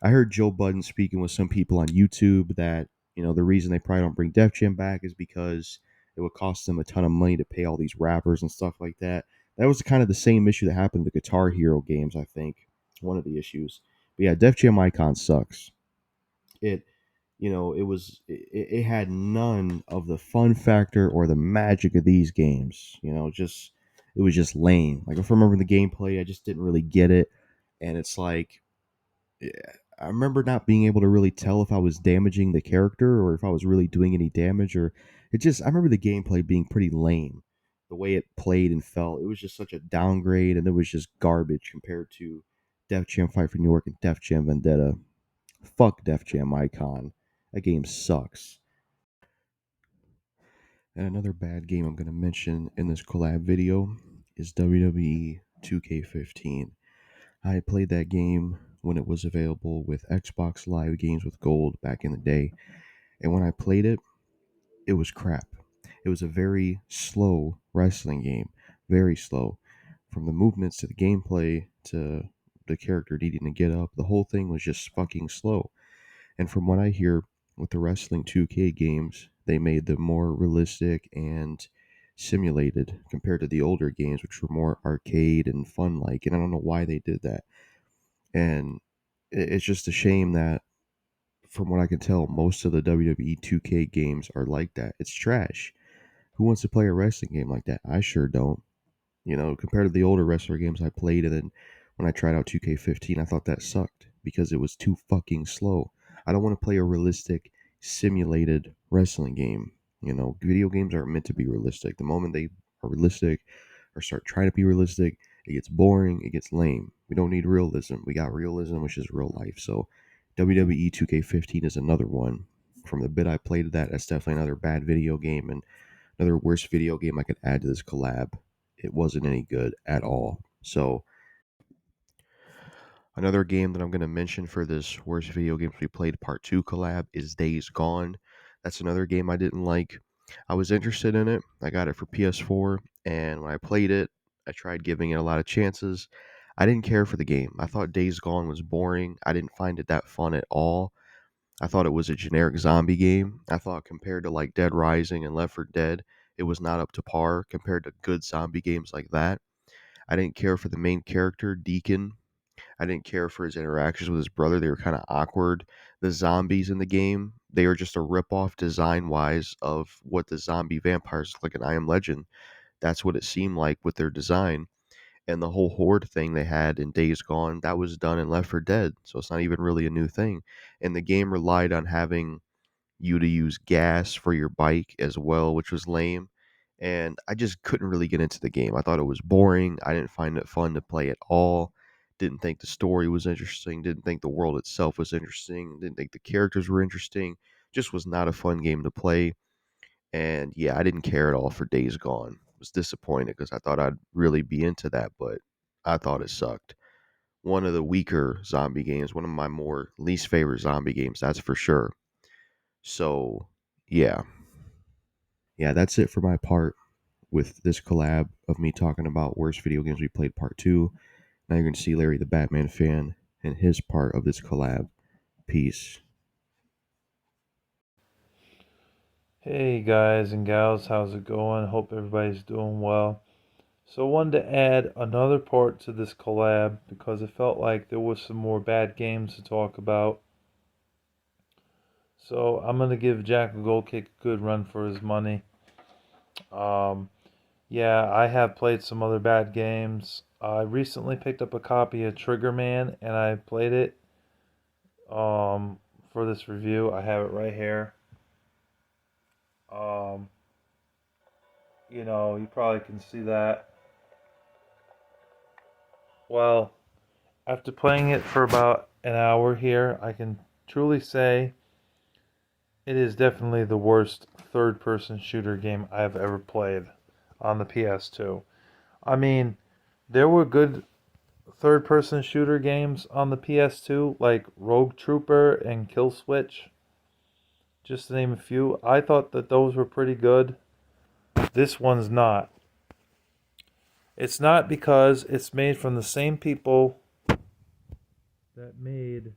Speaker 1: I heard Joe Budden speaking with some people on YouTube that, the reason they probably don't bring Def Jam back is because it would cost them a ton of money to pay all these rappers and stuff like that. That was kind of the same issue that happened to Guitar Hero games, I think. One of the issues. But yeah, Def Jam Icon sucks. It it had none of the fun factor or the magic of these games. Just it was just lame. Like if I remember the gameplay, I just didn't really get it. And it's like yeah, I remember not being able to really tell if I was damaging the character or if I was really doing any damage or I remember the gameplay being pretty lame. The way it played and felt, it was just such a downgrade and it was just garbage compared to Def Jam Fight for New York and Def Jam Vendetta. Fuck Def Jam Icon. That game sucks. And another bad game I'm going to mention in this collab video is WWE 2K15. I had played that game when it was available with Xbox Live Games with Gold back in the day. And when I played it, it was crap. It was a very slow wrestling game. Very slow. From the movements to the gameplay to the character needing to get up, the whole thing was just fucking slow. And from what I hear with the Wrestling 2K games, they made them more realistic and simulated compared to the older games, which were more arcade and fun like. And I don't know why they did that. And it's just a shame that, from what I can tell, most of the WWE 2K games are like that. It's trash. Who wants to play a wrestling game like that? I sure don't. Compared to the older wrestler games I played, and then when I tried out 2K15, I thought that sucked because it was too fucking slow. I don't want to play a realistic, simulated wrestling game. Video games aren't meant to be realistic. The moment they are realistic or start trying to be realistic, it gets boring, it gets lame. We don't need realism. We got realism, which is real life. So WWE 2K15 is another one. From the bit I played that, that's definitely another bad video game and another worst video game I could add to this collab. It wasn't any good at all. So another game that I'm going to mention for this worst video games we played part 2 collab is Days Gone. That's another game I didn't like. I was interested in it. I got it for PS4, and when I played it, I tried giving it a lot of chances. I didn't care for the game. I thought Days Gone was boring. I didn't find it that fun at all. I thought it was a generic zombie game. I thought compared to like Dead Rising and Left 4 Dead, it was not up to par compared to good zombie games like that. I didn't care for the main character, Deacon. I didn't care for his interactions with his brother. They were kind of awkward. The zombies in the game, they were just a ripoff design wise of what the zombie vampires look like in I Am Legend. That's what it seemed like with their design. And the whole horde thing they had in Days Gone, that was done in Left 4 Dead. So it's not even really a new thing. And the game relied on having you to use gas for your bike as well, which was lame. And I just couldn't really get into the game. I thought it was boring. I didn't find it fun to play at all. Didn't think the story was interesting. Didn't think the world itself was interesting. Didn't think the characters were interesting. Just was not a fun game to play. And yeah, I didn't care at all for Days Gone. Was disappointed because I thought I'd really be into that, but I thought it sucked. One of the weaker zombie games, one of my more least favorite zombie games, that's for sure. So, yeah. Yeah, that's it for my part with this collab of me talking about worst video games we played part 2. Now you're going to see Larry the Batman fan and his part of this collab. Peace.
Speaker 2: Hey guys and gals, how's it going? Hope everybody's doing well. So I wanted to add another part to this collab because it felt like there was some more bad games to talk about. So I'm gonna give Jackal Gold Kick a good run for his money. Um, yeah, I have played some other bad games. I recently picked up a copy of Trigger Man and I played it um, for this review. I have it right here. Um, you probably can see that. Well, After playing it for about an hour here, I can truly say it is definitely the worst third-person shooter game I have ever played on the PS2. I mean, there were good third-person shooter games on the PS2, like Rogue Trooper and Kill Switch, just to name a few. I thought that those were pretty good. This one's not. It's not because it's made from the same people that made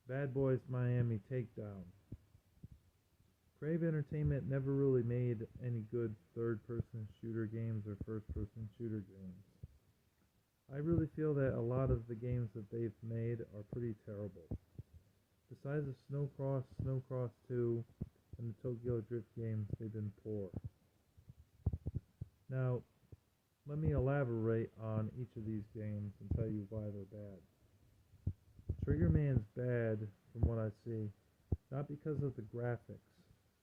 Speaker 2: Bad Boys Miami Takedown. Crave Entertainment never really made any good third-person shooter games or first-person shooter games. I really feel that a lot of the games that they've made are pretty terrible. Besides the Snowcross 2, and the Tokyo Drift games, they've been poor. Now, let me elaborate on each of these games and tell you why they're bad. Triggerman's bad from what I see, not because of the graphics.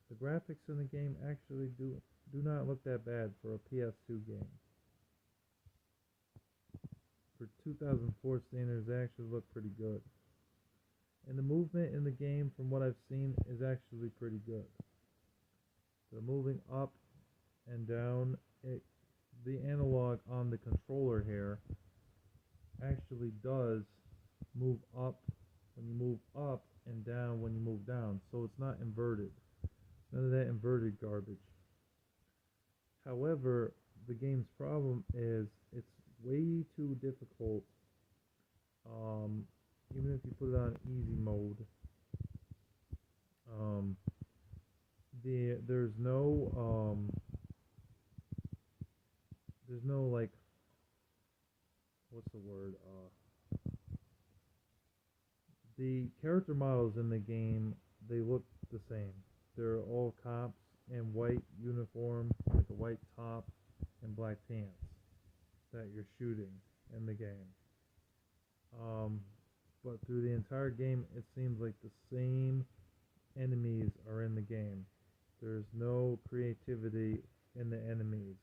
Speaker 2: The graphics in the game actually do not look that bad for a PS2 game. For 2004 standards, they actually look pretty good. And the movement in the game, from what I've seen, is actually pretty good. The moving up and down, the analog on the controller here actually does move up when you move up and down when you move down, so it's not inverted. None of that inverted garbage. However, the game's problem is it's way too difficult. Even if you put it on easy mode, there's no like, what's the word? The character models in the game, they look the same. They're all cops in white uniform, like a white top and black pants that you're shooting in the game. But through the entire game, it seems like the same enemies are in the game. There's no creativity in the enemies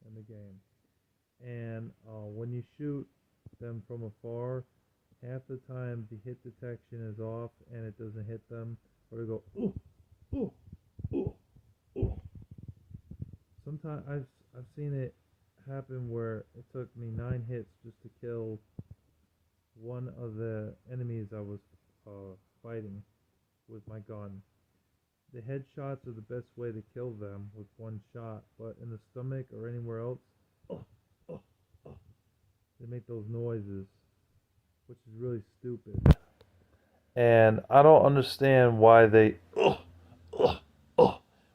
Speaker 2: in the game. And when you shoot them from afar, half the time the hit detection is off and it doesn't hit them, or they go, ooh, ooh, ooh, ooh. Sometimes I've seen it happen where it took me 9 hits just to kill one of the enemies I was fighting with my gun. The headshots are the best way to kill them with one shot, but in the stomach or anywhere else, oh, oh, oh, they make those noises, which is really stupid. And I don't understand why they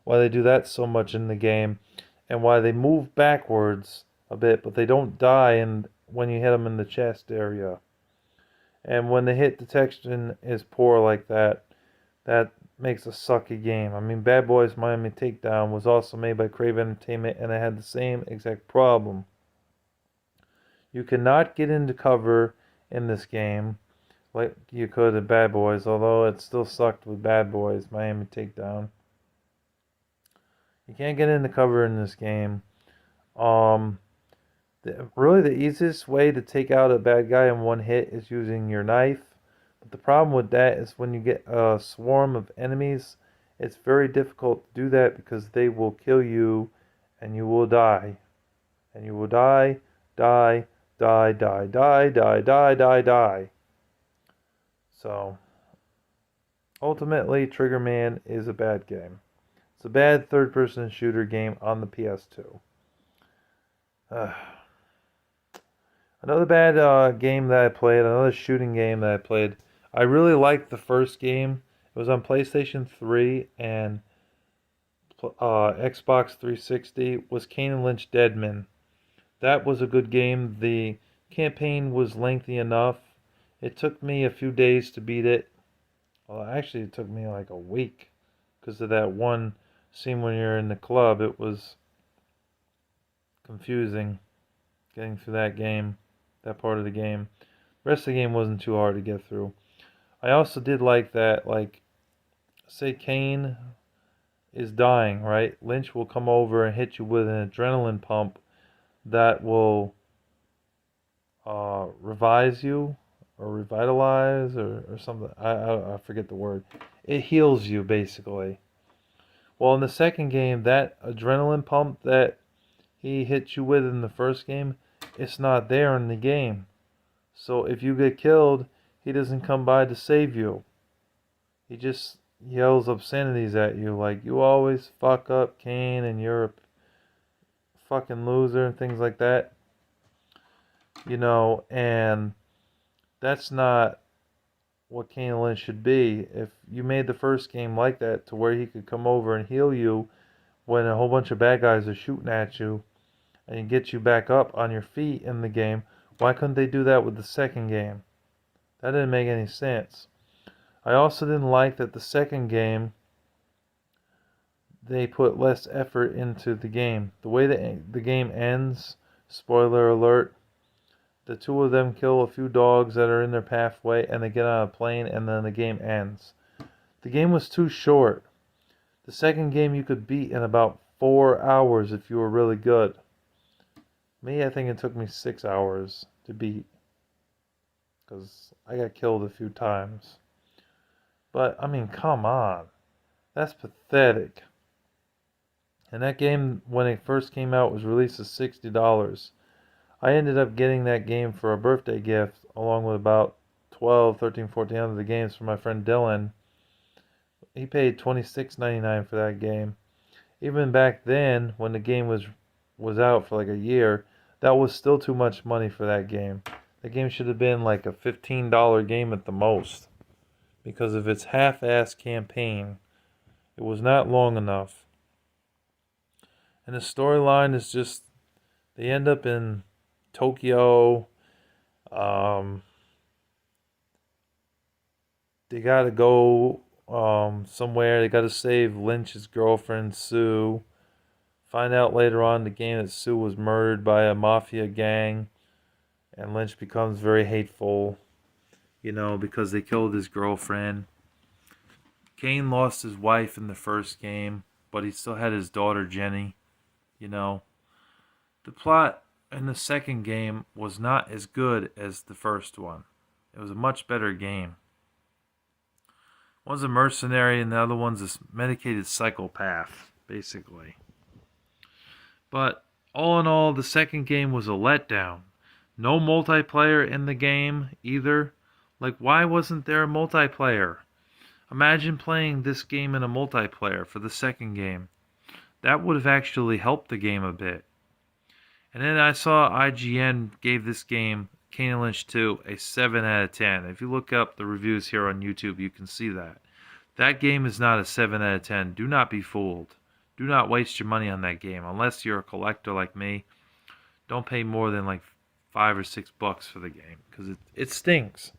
Speaker 2: do that so much in the game, and why they move backwards a bit, but they don't die when you hit them in the chest area. And when the hit detection is poor like that, that makes a sucky game. I mean, Bad Boys Miami Takedown was also made by Crave Entertainment, and it had the same exact problem. You cannot get into cover in this game like you could in Bad Boys, although it still sucked with Bad Boys Miami Takedown. You can't get into cover in this game. Really, the easiest way to take out a bad guy in one hit is using your knife. But the problem with that is when you get a swarm of enemies, it's very difficult to do that because they will kill you and you will die. And you will die, die, die, die, die, die, die, die, die. So, ultimately, Triggerman is a bad game. It's a bad third-person shooter game on the PS2. Another bad game that I played, another shooting game that I played. I really liked the first game. It was on PlayStation 3 and Xbox 360. Was Kane and Lynch Deadman. That was a good game. The campaign was lengthy enough. It took me a few days to beat it. Well, actually, it took me like a week because of that one scene when you're in the club. It was confusing getting through that game, that part of the game. The rest of the game wasn't too hard to get through. I also did like that, like, say Kane is dying, right? Lynch will come over and hit you with an adrenaline pump that will revise you or revitalize or something. I forget the word. It heals you basically. Well, in the second game, that adrenaline pump that he hit you with in the first game, it's not there in the game. So if you get killed, he doesn't come by to save you. He just yells obscenities at you like you always fuck up, Kane, and you're a fucking loser and things like that. And that's not what Kane and Lynch should be. If you made the first game like that to where he could come over and heal you when a whole bunch of bad guys are shooting at you and get you back up on your feet in the game, why couldn't they do that with the second game? That didn't make any sense. I also didn't like that the second game they put less effort into the game. The way the game ends, spoiler alert, the two of them kill a few dogs that are in their pathway and they get on a plane and then the game ends. The game was too short. The second game you could beat in about 4 hours if you were really good. Me, I think it took me 6 hours to beat because I got killed a few times. But, I mean, come on. That's pathetic. And that game, when it first came out, was released at $60. I ended up getting that game for a birthday gift, along with about 12, 13, 14 other games from my friend Dylan. He paid $26.99 for that game. Even back then, when the game was out for like a year, that was still too much money for that game. That game should have been like a $15 game at the most. Because of its half-assed campaign. It was not long enough. And the storyline is just, they end up in Tokyo. They gotta go somewhere. They gotta save Lynch's girlfriend, Sue. Find out later on in the game that Sue was murdered by a mafia gang. And Lynch becomes very hateful, because they killed his girlfriend. Kane lost his wife in the first game, but he still had his daughter, Jenny. The plot in the second game was not as good as the first one. It was a much better game. One's a mercenary and the other one's a medicated psychopath, basically. But all in all, the second game was a letdown. No multiplayer in the game either. Like, why wasn't there a multiplayer? Imagine playing this game in a multiplayer for the second game. That would have actually helped the game a bit. And then I saw IGN gave this game, Kane and Lynch 2, a 7 out of 10. If you look up the reviews here on YouTube, you can see that. That game is not a 7 out of 10. Do not be fooled. Do not waste your money on that game. Unless you're a collector like me, don't pay more than like $5 or $6 for the game. Because it stinks.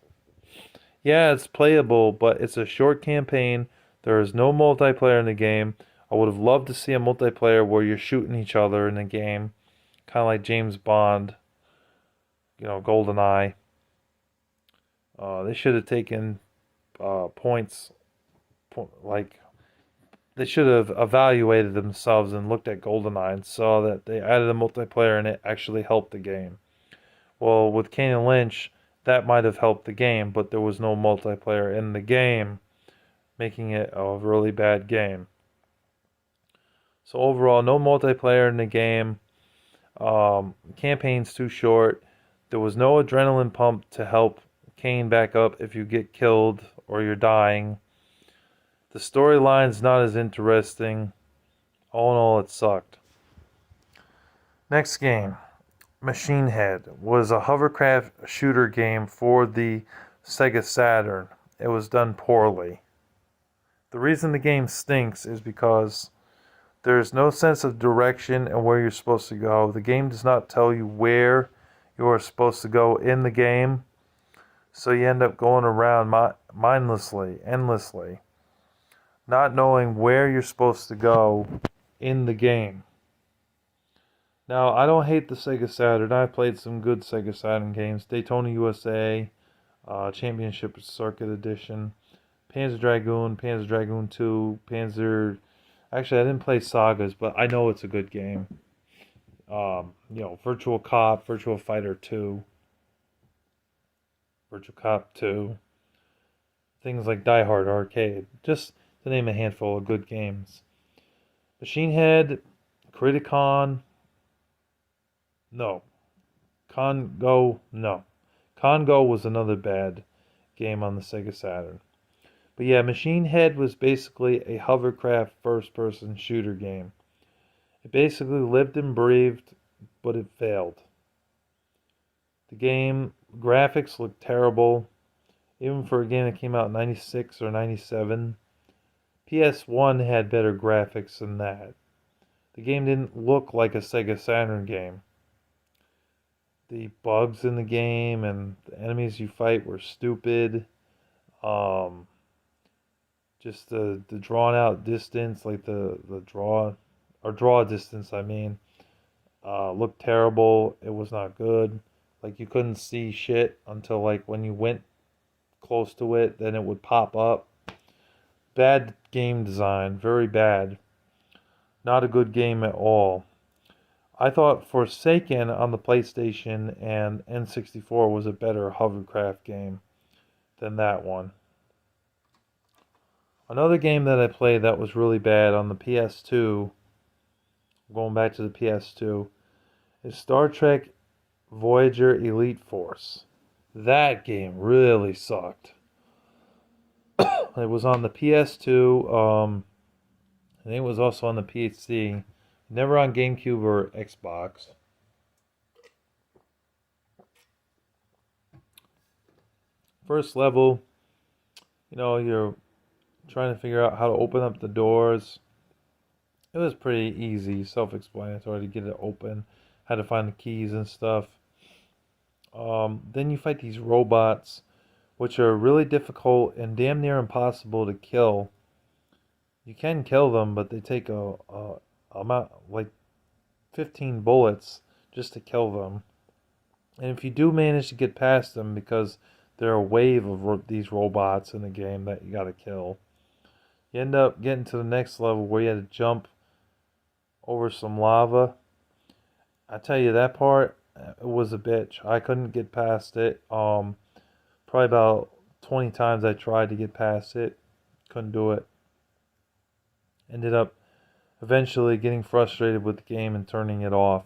Speaker 2: Yeah, it's playable, but it's a short campaign. There is no multiplayer in the game. I would have loved to see a multiplayer where you're shooting each other in the game. Kind of like James Bond, GoldenEye. They should have taken points, like, they should have evaluated themselves and looked at GoldenEye and saw that they added a multiplayer and it actually helped the game. Well, with Kane and Lynch, that might have helped the game, but there was no multiplayer in the game, making it a really bad game. So overall, no multiplayer in the game. Campaign's too short. There was no adrenaline pump to help Kane back up if you get killed or you're dying. The storyline's not as interesting. All in all, it sucked. Next game, Machine Head, was a hovercraft shooter game for the Sega Saturn. It was done poorly. The reason the game stinks is because there's no sense of direction and where you're supposed to go. The game does not tell you where you are supposed to go in the game. So you end up going around mindlessly, endlessly, not knowing where you're supposed to go in the game. Now, I don't hate the Sega Saturn. I played some good Sega Saturn games. Daytona USA, Championship Circuit Edition, Panzer Dragoon 2, Panzer... Actually, I didn't play Sagas, but I know it's a good game. Virtual Cop, Virtual Fighter 2. Virtual Cop 2, things like Die Hard Arcade, just to name a handful of good games. Machine Head, Criticon, no. Congo, no. Congo was another bad game on the Sega Saturn. But yeah, Machine Head was basically a hovercraft first person shooter game. It basically lived and breathed, but it failed. The game graphics looked terrible, even for a game that came out in 96 or 97. PS1 had better graphics than that. The game didn't look like a Sega Saturn game. The bugs in the game and the enemies you fight were stupid. Um, just the drawn out distance, like the draw distance, I mean, looked terrible. It was not good. Like you couldn't see shit until like when you went close to it, then it would pop up. Bad game design, very bad. Not a good game at all. I thought Forsaken on the PlayStation and N64 was a better hovercraft game than that one. Another game that I played that was really bad on the PS2, going back to the PS2, is Star Trek Voyager Elite Force. That game really sucked. It was on the PS2. I think it was also on the PC. Never on GameCube or Xbox. First level, you're trying to figure out how to open up the doors. It was pretty easy, self-explanatory to get it open. How to find the keys and stuff. Then you fight these robots, which are really difficult and damn near impossible to kill. You can kill them, but they take a amount like 15 bullets just to kill them. And if you do manage to get past them, because there are a wave of these robots in the game that you gotta kill, you end up getting to the next level where you had to jump over some lava. I tell you, that part, it was a bitch. I couldn't get past it. Probably about 20 times I tried to get past it. Couldn't do it. Ended up eventually getting frustrated with the game and turning it off.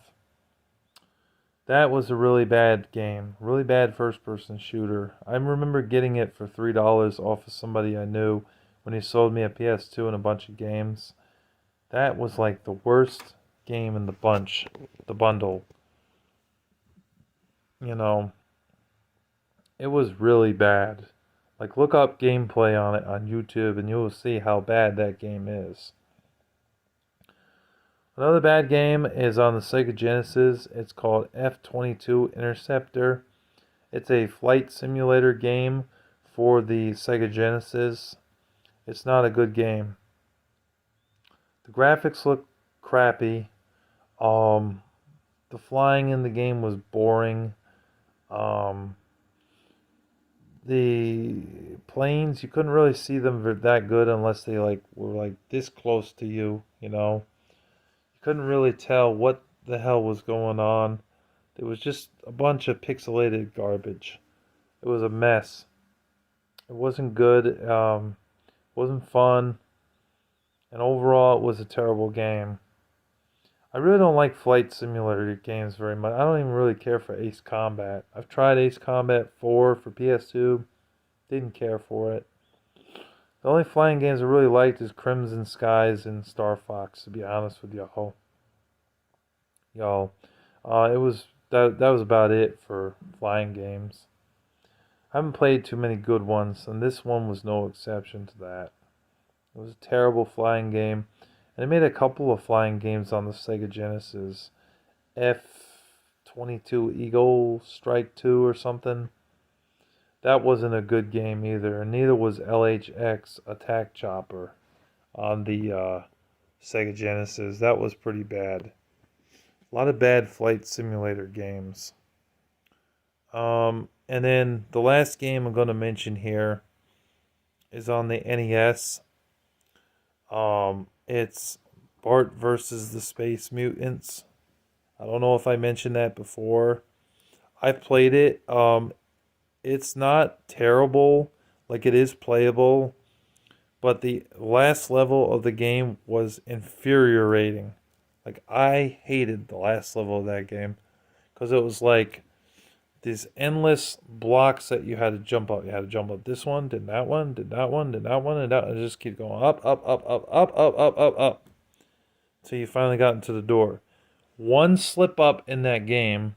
Speaker 2: That was a really bad game. Really bad first person shooter. I remember getting it for $3 off of somebody I knew when he sold me a PS2 and a bunch of games. That was like the worst game in the bundle. You know, it was really bad. Like, look up gameplay on it on YouTube and you will see how bad that game is. Another bad game is on the Sega Genesis. It's called F-22 Interceptor. It's a flight simulator game for the Sega Genesis. It's not a good game. The graphics look crappy. The flying in the game was boring. Um, the planes, you couldn't really see them that good unless they were like this close to you, you know. You couldn't really tell what the hell was going on. It was just a bunch of pixelated garbage. It was a mess. It wasn't good. Wasn't fun. And overall, it was a terrible game. I really don't like flight simulator games very much. I don't even really care for Ace Combat. I've tried Ace Combat 4 for PS2. Didn't care for it. The only flying games I really liked is Crimson Skies and Star Fox, to be honest with y'all. It was that was about it for flying games. I haven't played too many good ones, and this one was no exception to that. It was a terrible flying game. And they made a couple of flying games on the Sega Genesis. F-22 Eagle Strike 2 or something. That wasn't a good game either. And neither was LHX Attack Chopper on the Sega Genesis. That was pretty bad. A lot of bad flight simulator games. And then the last game I'm going to mention here is on the NES. It's Bart versus the Space Mutants. I don't know if I mentioned that before. I played it. It's not terrible, like it is playable, but the last level of the game was infuriating. Like I hated the last level of that game because it was like these endless blocks that you had to jump up. You had to jump up this one, did that one, did that one, did that one, and that, and it just keep going up, up, up, up, up, up, up, up, up, until you finally got into the door. One slip up in that game,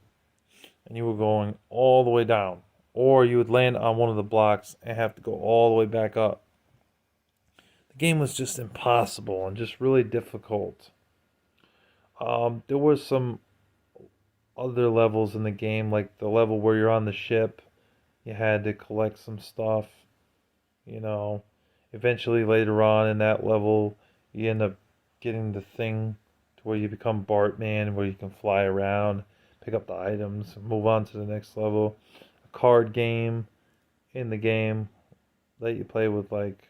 Speaker 2: and you were going all the way down, or you would land on one of the blocks and have to go all the way back up. The game was just impossible and just really difficult. There was some other levels in the game, like the level where you're on the ship. You had to collect some stuff, you know. Eventually, later on in that level, you end up getting the thing to where you become Bartman, where you can fly around, pick up the items, move on to the next level. A card game in the game that you play with, like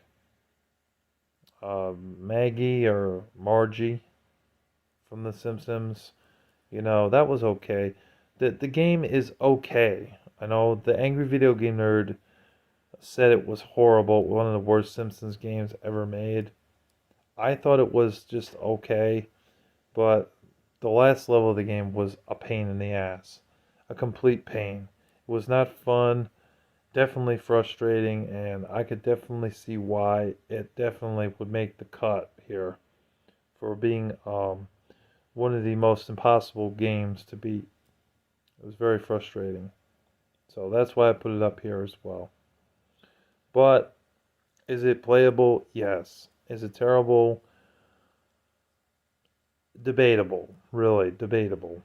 Speaker 2: Maggie or Margie from The Simpsons. You know, that was okay. The game is okay. I know the Angry Video Game Nerd said it was horrible, one of the worst Simpsons games ever made. I thought it was just okay, but the last level of the game was a pain in the ass. A complete pain. It was not fun, definitely frustrating, and I could definitely see why it definitely would make the cut here for being one of the most impossible games to beat. It was very frustrating. So that's why I put it up here as well. But is it playable? Yes. Is it terrible? Debatable. Really debatable.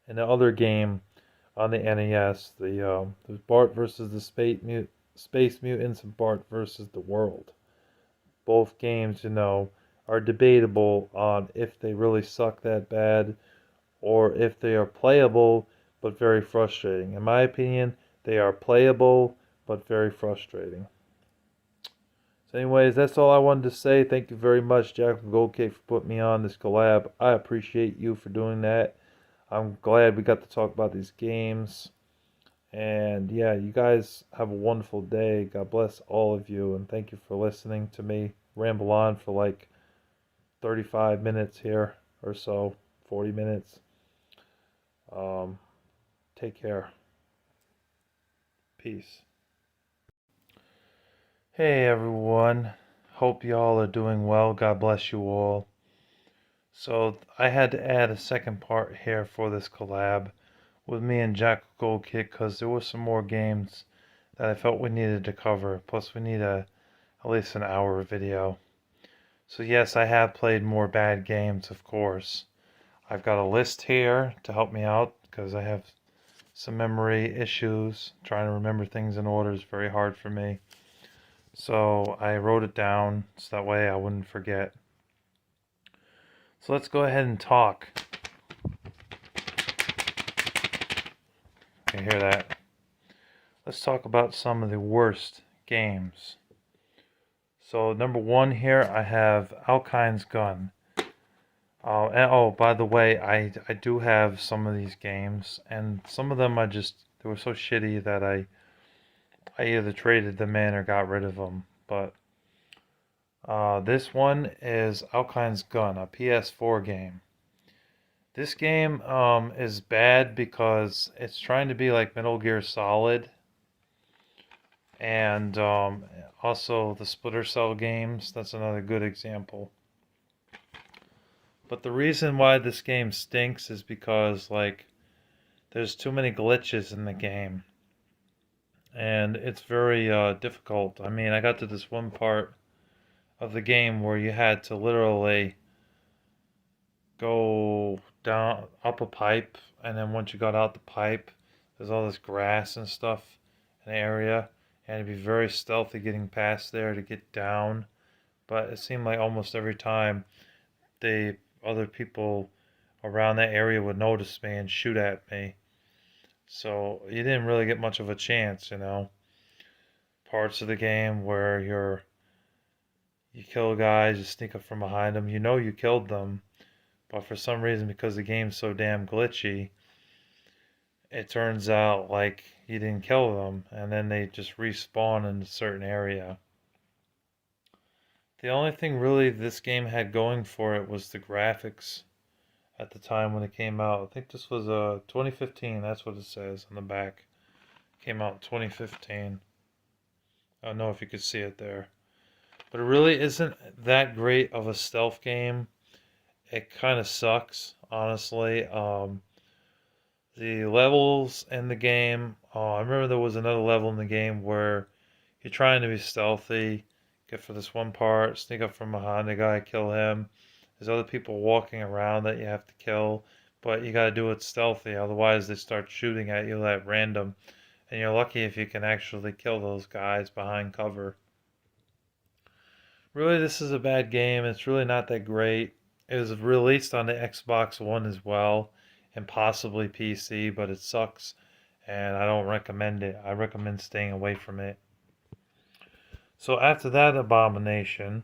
Speaker 2: And the other game on the NES, the Bart versus the Space Mutants and Bart versus the World. Both games, you know, are debatable on if they really suck that bad or if they are playable but very frustrating. In my opinion, they are playable but very frustrating. So, anyways, that's all I wanted to say. Thank you very much, JackalGoldKick, for putting me on this collab. I appreciate you for doing that. I'm glad we got to talk about these games. And yeah, you guys have a wonderful day. God bless all of you. And thank you for listening to me ramble on for like 35 minutes here or so, 40 minutes. Um, Take care. Peace. Hey everyone. Hope y'all are doing well. God bless you all. So I had to add a second part here for this collab with me and JackalGoldKick because there were some more games that I felt we needed to cover. Plus we need at least an hour video. So yes, I have played more bad games, of course. I've got a list here to help me out because I have some memory issues. Trying to remember things in order is very hard for me. So I wrote it down so that way I wouldn't forget. So let's go ahead and talk. You hear that? Let's talk about some of the worst games. So number one here, I have Alkine's Gun. And by the way, I do have some of these games, and some of them they were so shitty that I either traded them in or got rid of them. But this one is Alkine's Gun, a PS4 game. This game is bad because it's trying to be like Metal Gear Solid, and also the Splinter Cell games. That's another good example. But the reason why this game stinks is because like there's too many glitches in the game, and it's very difficult. I mean, I got to this one part of the game where you had to literally go down up a pipe, and then once you got out the pipe, there's all this grass and stuff in the area, and it'd be very stealthy getting past there to get down. But it seemed like almost every time the other people around that area would notice me and shoot at me. So you didn't really get much of a chance, you know. Parts of the game where you kill guys, you sneak up from behind them, you know you killed them, but for some reason, because the game's so damn glitchy, it turns out like you didn't kill them, and then they just respawn in a certain area. The only thing really this game had going for it was the graphics at the time when it came out. I think this was 2015. That's what it says on the back. Came out in 2015. I don't know if you could see it there, but it really isn't that great of a stealth game. It kind of sucks, honestly. The levels in the game. Oh, I remember there was another level in the game where you're trying to be stealthy, get for this one part, sneak up from behind the guy, kill him. There's other people walking around that you have to kill, but you gotta do it stealthy, otherwise they start shooting at you at random, and you're lucky if you can actually kill those guys behind cover. Really, this is a bad game. It's really not that great. It was released on the Xbox One as well, and possibly PC, but it sucks, and I don't recommend it. I recommend staying away from it. So after that abomination,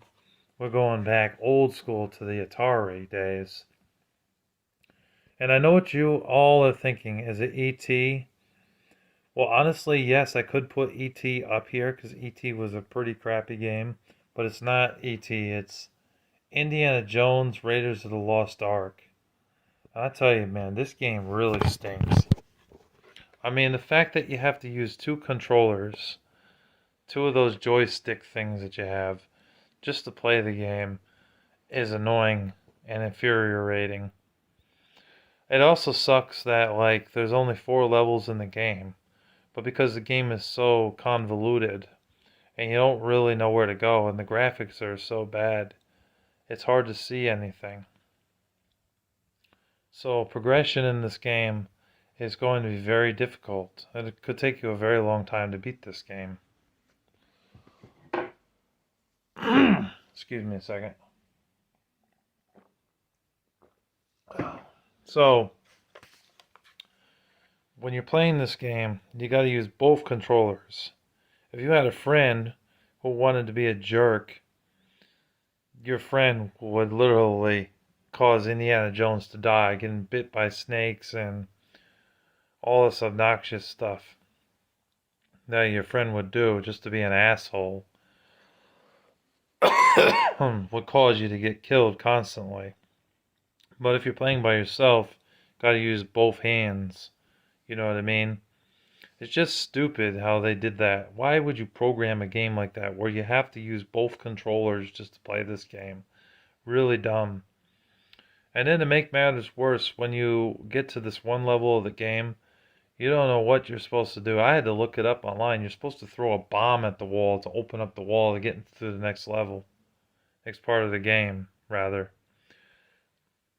Speaker 2: we're going back old school to the Atari days. And I know what you all are thinking. Is it E.T.? Well, honestly, yes, I could put E.T. up here because E.T. was a pretty crappy game. But it's not E.T., it's Indiana Jones Raiders of the Lost Ark. I tell you, man, this game really stinks. I mean, the fact that you have to use two controllers, two of those joystick things that you have, just to play the game is annoying and infuriating. It also sucks that like there's only 4 levels in the game, but because the game is so convoluted and you don't really know where to go and the graphics are so bad, it's hard to see anything. So progression in this game is going to be very difficult, and it could take you a very long time to beat this game. Excuse me a second. So, when you're playing this game, you got to use both controllers. If you had a friend who wanted to be a jerk, your friend would literally cause Indiana Jones to die, getting bit by snakes and all this obnoxious stuff that your friend would do just to be an asshole would cause you to get killed constantly. But if you're playing by yourself, gotta use both hands. You know what I mean? It's just stupid how they did that. Why would you program a game like that where you have to use both controllers just to play this game? Really dumb. And then to make matters worse, when you get to this one level of the game, you don't know what you're supposed to do. I had to look it up online. You're supposed to throw a bomb at the wall to open up the wall to get into the next level. Next part of the game, rather.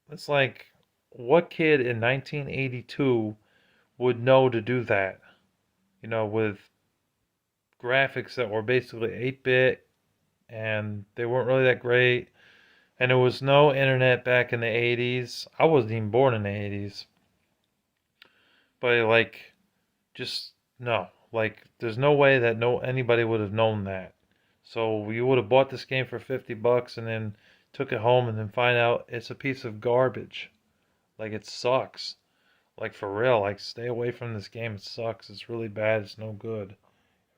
Speaker 2: It's like, what kid in 1982 would know to do that? You know, with graphics that were basically 8-bit and they weren't really that great. And there was no internet back in the 80s. I wasn't even born in the 80s. But like, just no. Like, there's no way that anybody would have known that. So you would have bought this game for $50 and then took it home and then find out it's a piece of garbage. Like, it sucks. Like, for real. Like, stay away from this game. It sucks. It's really bad. It's no good.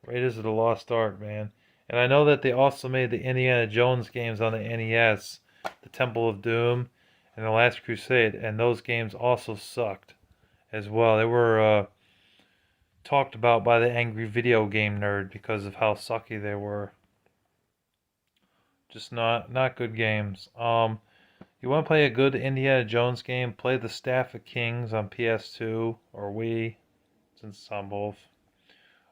Speaker 2: Raiders of the Lost Ark, man. And I know that they also made the Indiana Jones games on the NES, the Temple of Doom, and the Last Crusade, and those games also sucked as well. They were talked about by the angry video game nerd because of how sucky they were. Just not good games. You want to play a good Indiana Jones game? Play the Staff of Kings on PS2 or Wii, since it's on both,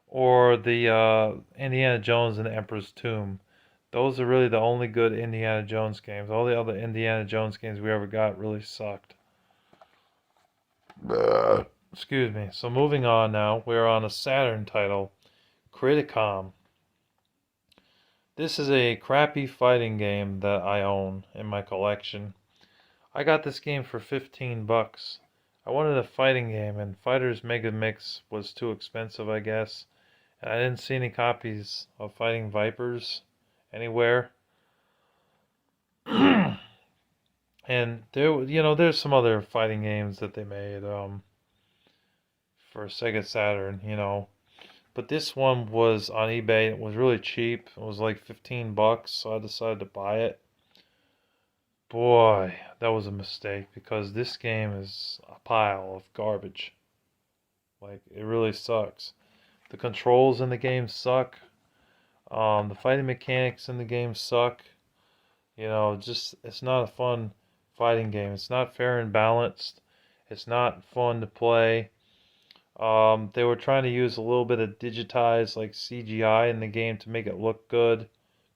Speaker 2: or the Indiana Jones and the Emperor's Tomb. Those are really the only good Indiana Jones games. All the other Indiana Jones games we ever got really sucked. Excuse me. So moving on now, we're on a Saturn title, Criticom. This is a crappy fighting game that I own in my collection. I got this game for $15. I wanted a fighting game, and Fighters Mega Mix was too expensive, I guess. And I didn't see any copies of Fighting Vipers anywhere. And there's some other fighting games that they made. for a Sega Saturn, But this one was on eBay. It was really cheap. It was like 15 bucks, so I decided to buy it. Boy, that was a mistake because this game is a pile of garbage. Like, it really sucks. The controls in the game suck. The fighting mechanics in the game suck. Just it's not a fun fighting game. It's not fair and balanced. It's not fun to play. They were trying to use a little bit of digitized like CGI in the game to make it look good,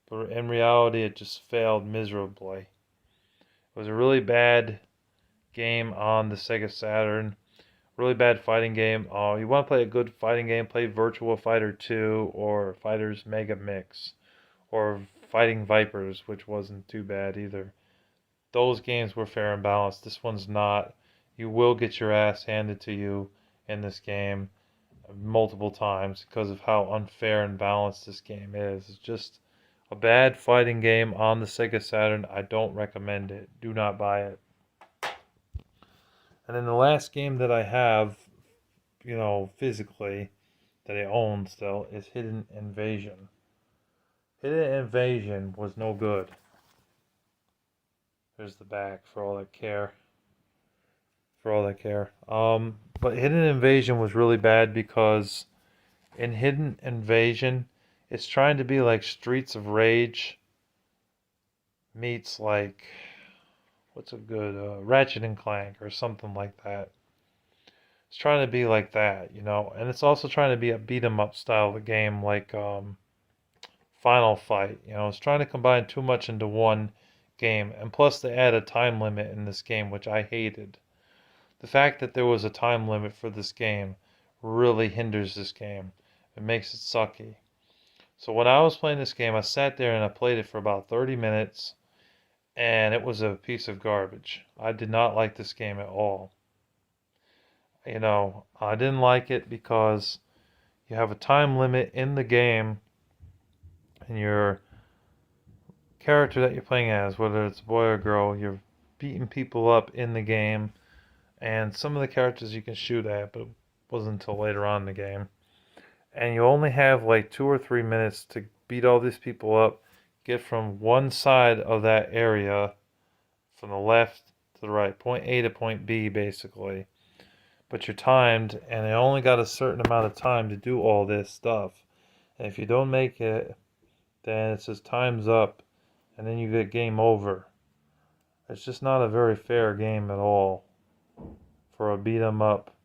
Speaker 2: but in reality, it just failed miserably. It was a really bad game on the Sega Saturn. Really bad fighting game. You want to play a good fighting game? Play Virtua Fighter 2 or Fighters Mega Mix or Fighting Vipers, which wasn't too bad either. Those games were fair and balanced. This one's not. You will get your ass handed to you in this game multiple times because of how unfair and balanced this game is. It's just a bad fighting game on the Sega Saturn. I don't recommend it. Do not buy it. And then the last game that I have, physically, that I own still, is Hidden Invasion. Hidden Invasion was no good. There's the back for all that care. For all that care. But Hidden Invasion was really bad because in Hidden Invasion, it's trying to be like Streets of Rage meets like what's a good Ratchet and Clank or something like that. It's trying to be like that, and it's also trying to be a beat 'em up style of a game like Final Fight. It's trying to combine too much into one game, and plus they add a time limit in this game, which I hated. The fact that there was a time limit for this game really hinders this game. It makes it sucky. So when I was playing this game, I sat there and I played it for about 30 minutes, and it was a piece of garbage. I did not like this game at all. I didn't like it because you have a time limit in the game, and your character that you're playing as, whether it's a boy or girl, you're beating people up in the game, and some of the characters you can shoot at, but it wasn't until later on in the game. And you only have like 2 or 3 minutes to beat all these people up, get from one side of that area, from the left to the right, point A to point B, basically. But you're timed, and they only got a certain amount of time to do all this stuff. And if you don't make it, then it says time's up, and then you get game over. It's just not a very fair game at all for a beat 'em up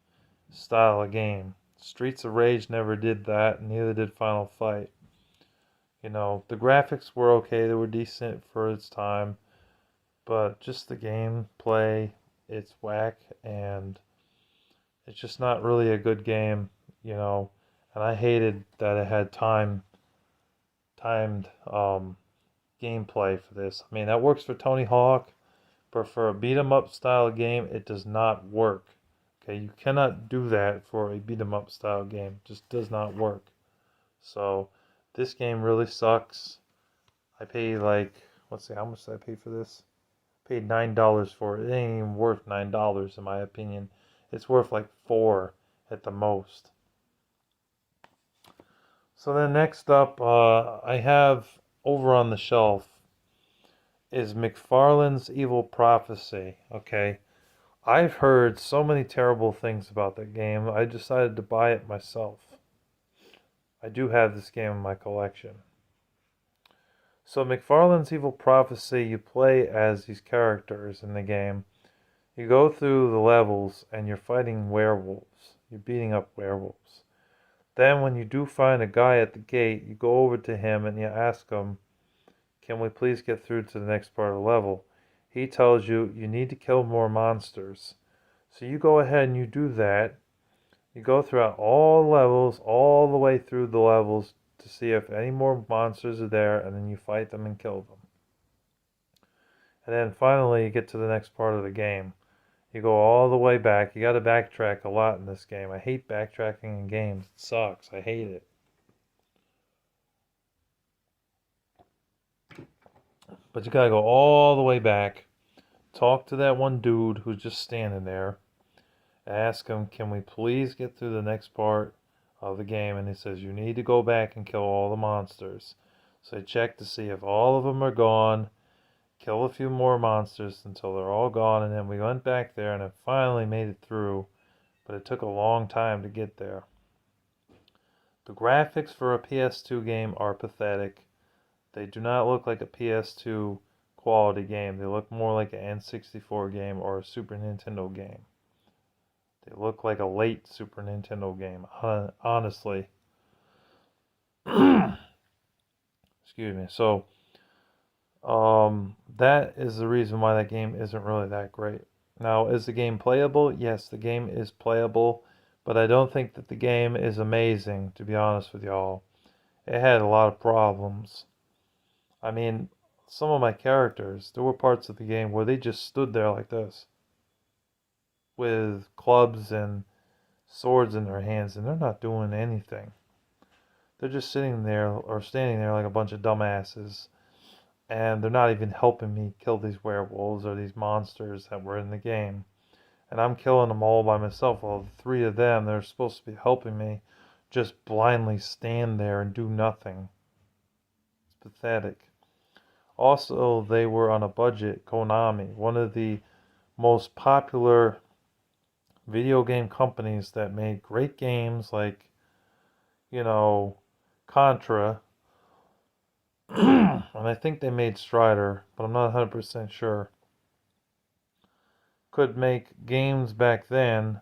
Speaker 2: style of game. Streets of Rage never did that, and neither did Final Fight. The graphics were okay, they were decent for its time, but just the gameplay, it's whack, and it's just not really a good game, and I hated that it had timed gameplay for this. I mean, that works for Tony Hawk, but for a beat 'em up style game, it does not work. Okay, you cannot do that for a beat 'em up style game. It just does not work. So this game really sucks. I paid like, let's see, how much did I pay for this? I paid $9 for it. It ain't even worth $9 in my opinion. It's worth like $4 at the most. So then next up, I have over on the shelf is McFarlane's Evil Prophecy. Okay, I've heard so many terrible things about that game, I decided to buy it myself. I do have this game in my collection. So McFarlane's Evil Prophecy, you play as these characters in the game. You go through the levels and you're fighting werewolves. You're beating up werewolves. Then when you do find a guy at the gate, you go over to him and you ask him, can we please get through to the next part of the level? He tells you you need to kill more monsters. So you go ahead and you do that. You go throughout all the levels, all the way through the levels to see if any more monsters are there, and then you fight them and kill them. And then finally you get to the next part of the game. You go all the way back. You got to backtrack a lot in this game. I hate backtracking in games. It sucks. I hate it. But you got to go all the way back, talk to that one dude who's just standing there, I ask him, can we please get through the next part of the game? And he says, you need to go back and kill all the monsters. So I check to see if all of them are gone, kill a few more monsters until they're all gone, and then we went back there and I finally made it through, but it took a long time to get there. The graphics for a PS2 game are pathetic. They do not look like a PS2 quality game. They look more like an N64 game or a Super Nintendo game. They look like a late Super Nintendo game, honestly. Excuse me. So, that is the reason why that game isn't really that great. Now, is the game playable? Yes, the game is playable, but I don't think that the game is amazing, to be honest with y'all. It had a lot of problems. I mean, some of my characters, there were parts of the game where they just stood there like this with clubs and swords in their hands and they're not doing anything. They're just sitting there or standing there like a bunch of dumbasses and they're not even helping me kill these werewolves or these monsters that were in the game. And I'm killing them all by myself while the three of them that are supposed to be helping me just blindly stand there and do nothing. It's pathetic. Also, they were on a budget. Konami, one of the most popular video game companies that made great games like, you know, Contra. And I think they made Strider, but I'm not 100% sure. Could make games back then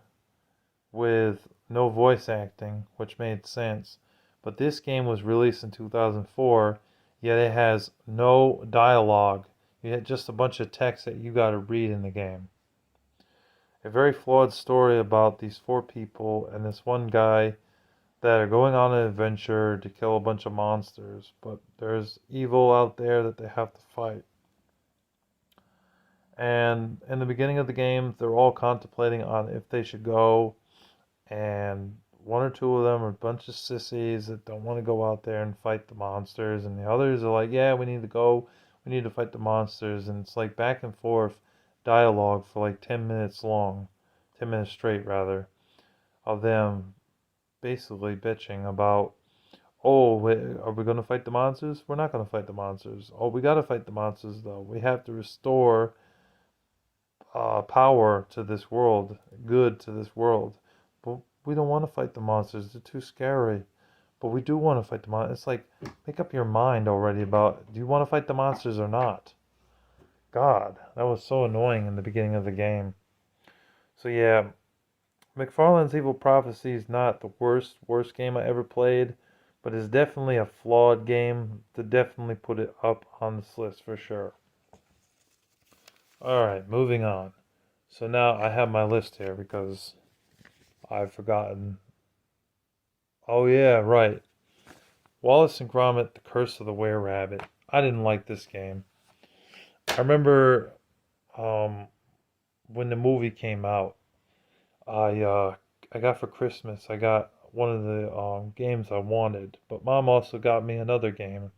Speaker 2: with no voice acting, which made sense. But this game was released in 2004, yet it has no dialogue. You had just a bunch of text that you got to read in the game. A very flawed story about these four people and this one guy that are going on an adventure to kill a bunch of monsters, but there's evil out there that they have to fight. And in the beginning of the game, they're all contemplating on if they should go, and one or two of them are a bunch of sissies that don't want to go out there and fight the monsters, and the others are like, yeah, we need to go, we need to fight the monsters, and it's like back and forth dialogue for like 10 minutes long, 10 minutes straight rather, of them basically bitching about, oh, wait, are we going to fight the monsters? We're not going to fight the monsters. Oh, we got to fight the monsters though. We have to restore power to this world, good to this world. But we don't want to fight the monsters. They're too scary. But we do want to fight the monsters. It's like, make up your mind already about, do you want to fight the monsters or not? God, that was so annoying in the beginning of the game. So yeah, McFarlane's Evil Prophecy is not the worst game I ever played, but it's definitely a flawed game to definitely put it up on this list for sure. Alright, moving on. So now I have my list here because I've forgotten. Oh yeah, right. Wallace and Gromit, The Curse of the Were-Rabbit. I didn't like this game. I remember when the movie came out, I got for Christmas, I got one of the games I wanted, but Mom also got me another game.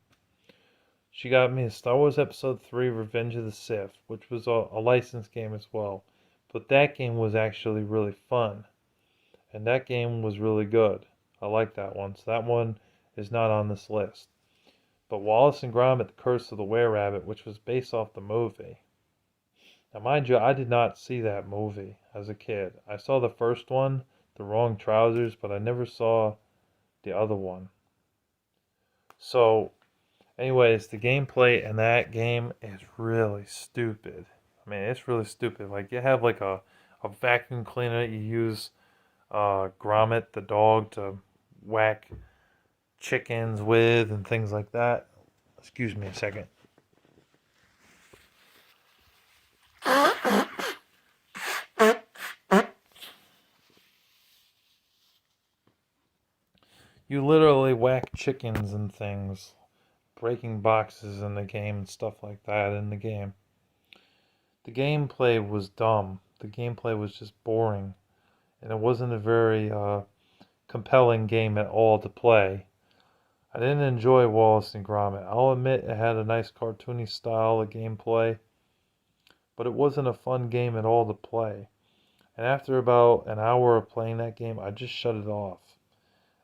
Speaker 2: She got me a Star Wars Episode 3 Revenge of the Sith, which was a licensed game as well. But that game was actually really fun. And that game was really good. I like that one. So that one is not on this list. But Wallace and Gromit, The Curse of the Were-Rabbit, which was based off the movie. Now, mind you, I did not see that movie as a kid. I saw the first one, The Wrong Trousers, but I never saw the other one. So, anyways, the gameplay in that game is really stupid. I mean, it's really stupid. Like, you have like a vacuum cleaner you use Gromit, the dog, to whack chickens with and things like that. Excuse me a second. You literally whack chickens and things, breaking boxes in the game and stuff like that in the game. The gameplay was dumb. The gameplay was just boring. And it wasn't a very compelling game at all to play. I didn't enjoy Wallace and Gromit. I'll admit it had a nice cartoony style of gameplay, but it wasn't a fun game at all to play. And after about an hour of playing that game, I just shut it off.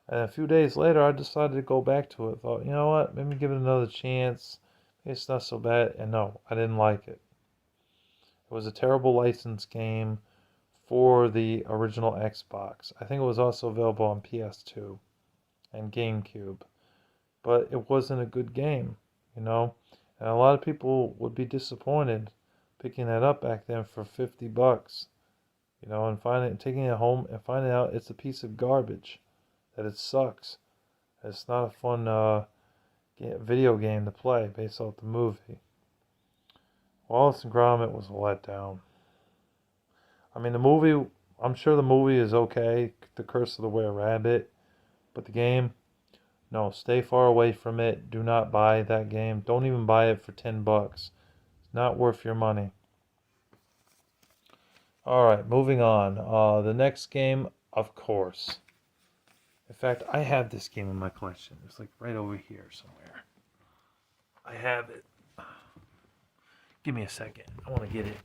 Speaker 2: And a few days later, I decided to go back to it. Thought, you know what, maybe give it another chance. It's not so bad. And no, I didn't like it. It was a terrible licensed game for the original Xbox. I think it was also available on PS2 and GameCube, but it wasn't a good game, you know. And a lot of people would be disappointed picking that up back then for $50, you know, and taking it home and finding out it's a piece of garbage, that it sucks. It's not a fun video game to play based off the movie. Wallace and Gromit was a letdown. I mean, the movie, I'm sure the movie is okay, The Curse of the Were Rabbit, but the game, no, stay far away from it. Do not buy that game. Don't even buy it for $10. It's not worth your money. Alright, moving on. The next game, of course. In fact, I have this game in my collection. It's like right over here somewhere. I have it. Give me a second. I want to get it.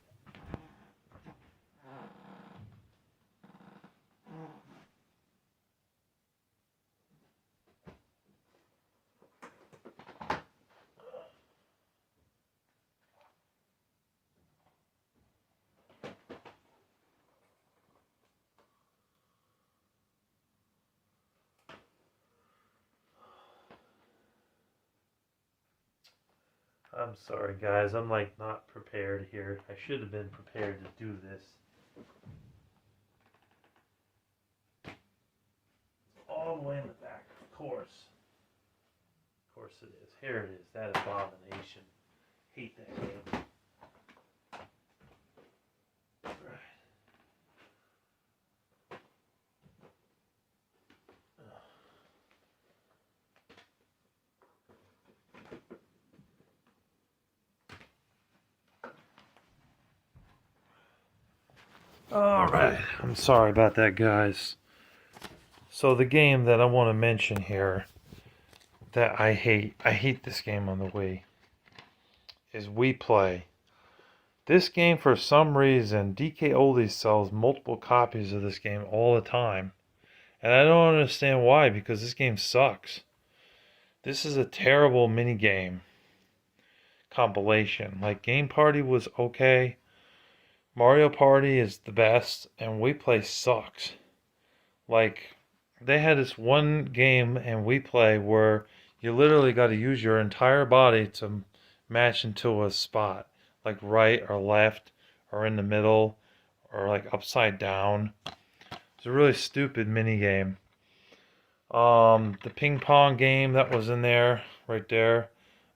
Speaker 2: I'm sorry, guys. I'm like not prepared here. I should have been prepared to do this. All the way in the back, of course. Of course it is. Here it is. That abomination. Hate that game. Alright. I'm sorry about that, guys. So the game that I want to mention here that I hate this game on the Wii, is We Play. This game, for some reason, DK Oldies sells multiple copies of this game all the time. And I don't understand why, because this game sucks. This is a terrible mini game compilation. Like, Game Party was okay. Mario Party is the best, and We Play sucks. Like, they had this one game in We Play where you literally got to use your entire body to match into a spot, like right or left or in the middle or like upside down. It's a really stupid mini game. The ping pong game that was in there, right there,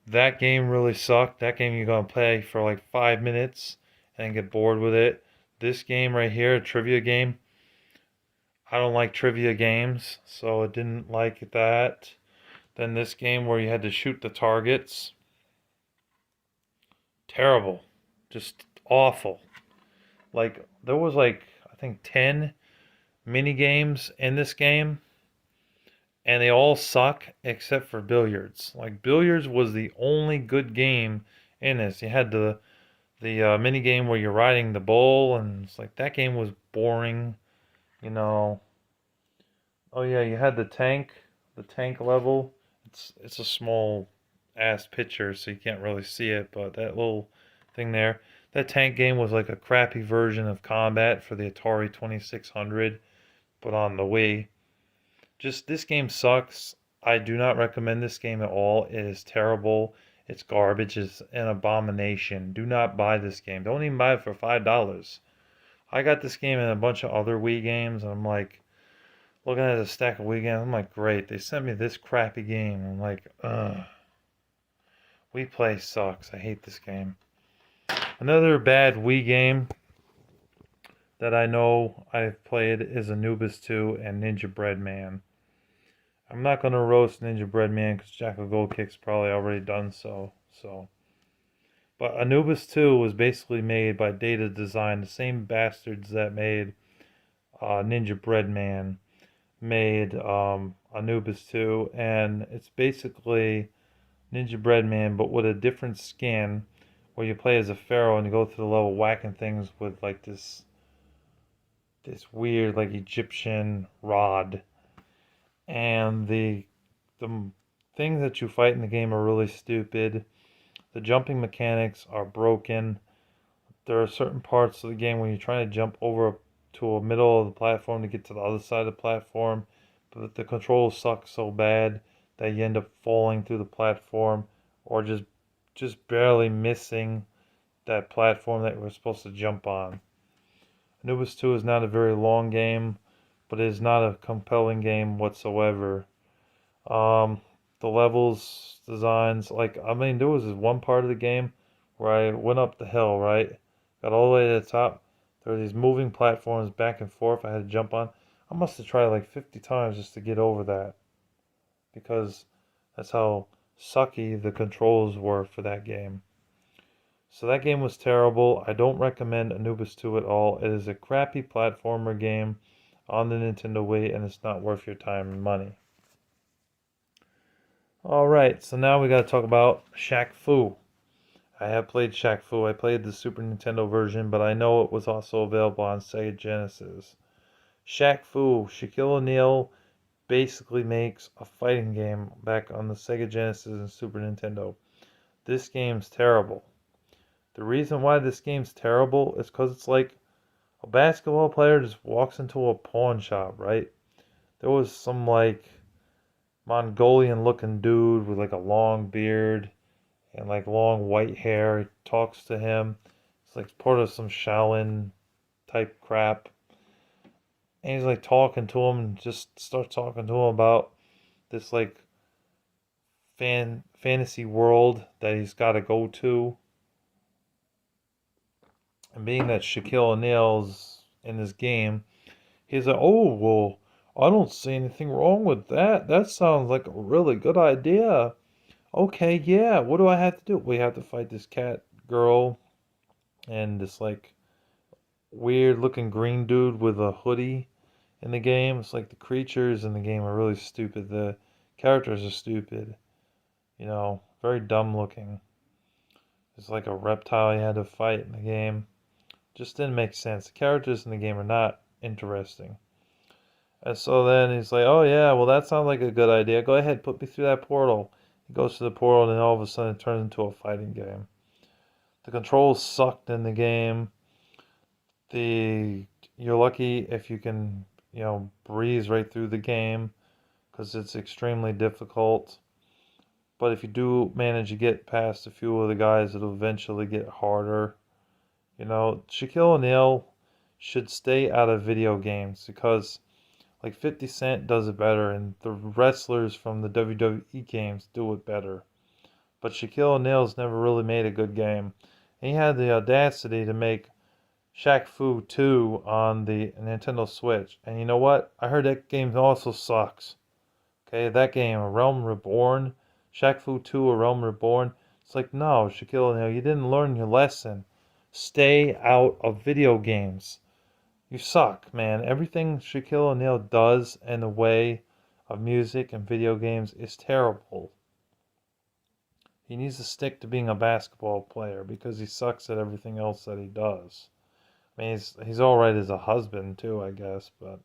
Speaker 2: that game really sucked. That game you're gonna play for like 5 minutes and get bored with it. This game right here, a trivia game, I don't like trivia games, so I didn't like that. Then this game where you had to shoot the targets, terrible, just awful. Like, there was like, I think 10 mini games in this game, and they all suck except for billiards. Like, billiards was the only good game in this. You had the mini game where you're riding the bull, and it's like that game was boring, you know. Oh yeah, you had the tank level. It's a small ass picture, so you can't really see it, but that little thing there, that tank game was like a crappy version of Combat for the Atari 2600, but on the Wii. Just, this game sucks. I do not recommend this game at all. It is terrible. It's garbage. It's an abomination. Do not buy this game. Don't even buy it for $5. I got this game and a bunch of other Wii games, and I'm like, looking at a stack of Wii games, I'm like, great, they sent me this crappy game. I'm like, ugh. Wii Play sucks. I hate this game. Another bad Wii game that I know I've played is Anubis 2 and Ninja Bread Man. I'm not going to roast Ninja Bread Man because JackalGoldKick's probably already done so. But Anubis 2 was basically made by Data Design, the same bastards that made Ninja Bread Man made Anubis 2, and it's basically Ninja Bread Man but with a different skin, where you play as a pharaoh and you go through the level whacking things with like this this weird like Egyptian rod, and the things that you fight in the game are really stupid. The jumping mechanics are broken. There are certain parts of the game when you're trying to jump over to a middle of the platform to get to the other side of the platform, but the controls suck so bad that you end up falling through the platform or just barely missing that platform that you were supposed to jump on. Anubis 2 is not a very long game, but it is not a compelling game whatsoever. Um, the levels, designs, like, I mean, there was this one part of the game where I went up the hill, right? Got all the way to the top. There were these moving platforms back and forth I had to jump on. I must have tried like 50 times just to get over that because that's how sucky the controls were for that game. So that game was terrible. I don't recommend Anubis 2 at all. It is a crappy platformer game on the Nintendo Wii, and it's not worth your time and money. Alright, so now we gotta talk about Shaq Fu. I have played Shaq Fu. I played the Super Nintendo version, but I know it was also available on Sega Genesis. Shaq Fu, Shaquille O'Neal basically makes a fighting game back on the Sega Genesis and Super Nintendo. This game's terrible. The reason why this game's terrible is because it's like a basketball player just walks into a pawn shop, right? There was some like Mongolian looking dude with like a long beard and like long white hair. He talks to him. It's like part of some Shaolin type crap. And he's like talking to him and just starts talking to him about this like fantasy world that he's got to go to. And being that Shaquille O'Neal's in this game, he's like, oh, well, I don't see anything wrong with that. That sounds like a really good idea. Okay, yeah, what do I have to do? We have to fight this cat girl and this like weird looking green dude with a hoodie in the game. It's like the creatures in the game are really stupid. The characters are stupid, very dumb looking. It's like a reptile you had to fight in the game. Just didn't make sense. The characters in the game are not interesting. And so then he's like, oh yeah, well that sounds like a good idea. Go ahead, put me through that portal. He goes to the portal and then all of a sudden it turns into a fighting game. The controls sucked in the game. The You're lucky if you can, breeze right through the game because it's extremely difficult. But if you do manage to get past a few of the guys, it'll eventually get harder. Shaquille O'Neal should stay out of video games because like 50 Cent does it better and the wrestlers from the WWE games do it better. But Shaquille O'Neal's never really made a good game. And he had the audacity to make Shaq Fu 2 on the Nintendo Switch. And you know what? I heard that game also sucks. Okay, that game, A Realm Reborn, Shaq Fu 2, A Realm Reborn. It's like, no, Shaquille O'Neal, you didn't learn your lesson. Stay out of video games. You suck, man. Everything Shaquille O'Neal does in the way of music and video games is terrible. He needs to stick to being a basketball player because he sucks at everything else that he does. I mean, he's all right as a husband too, I guess, but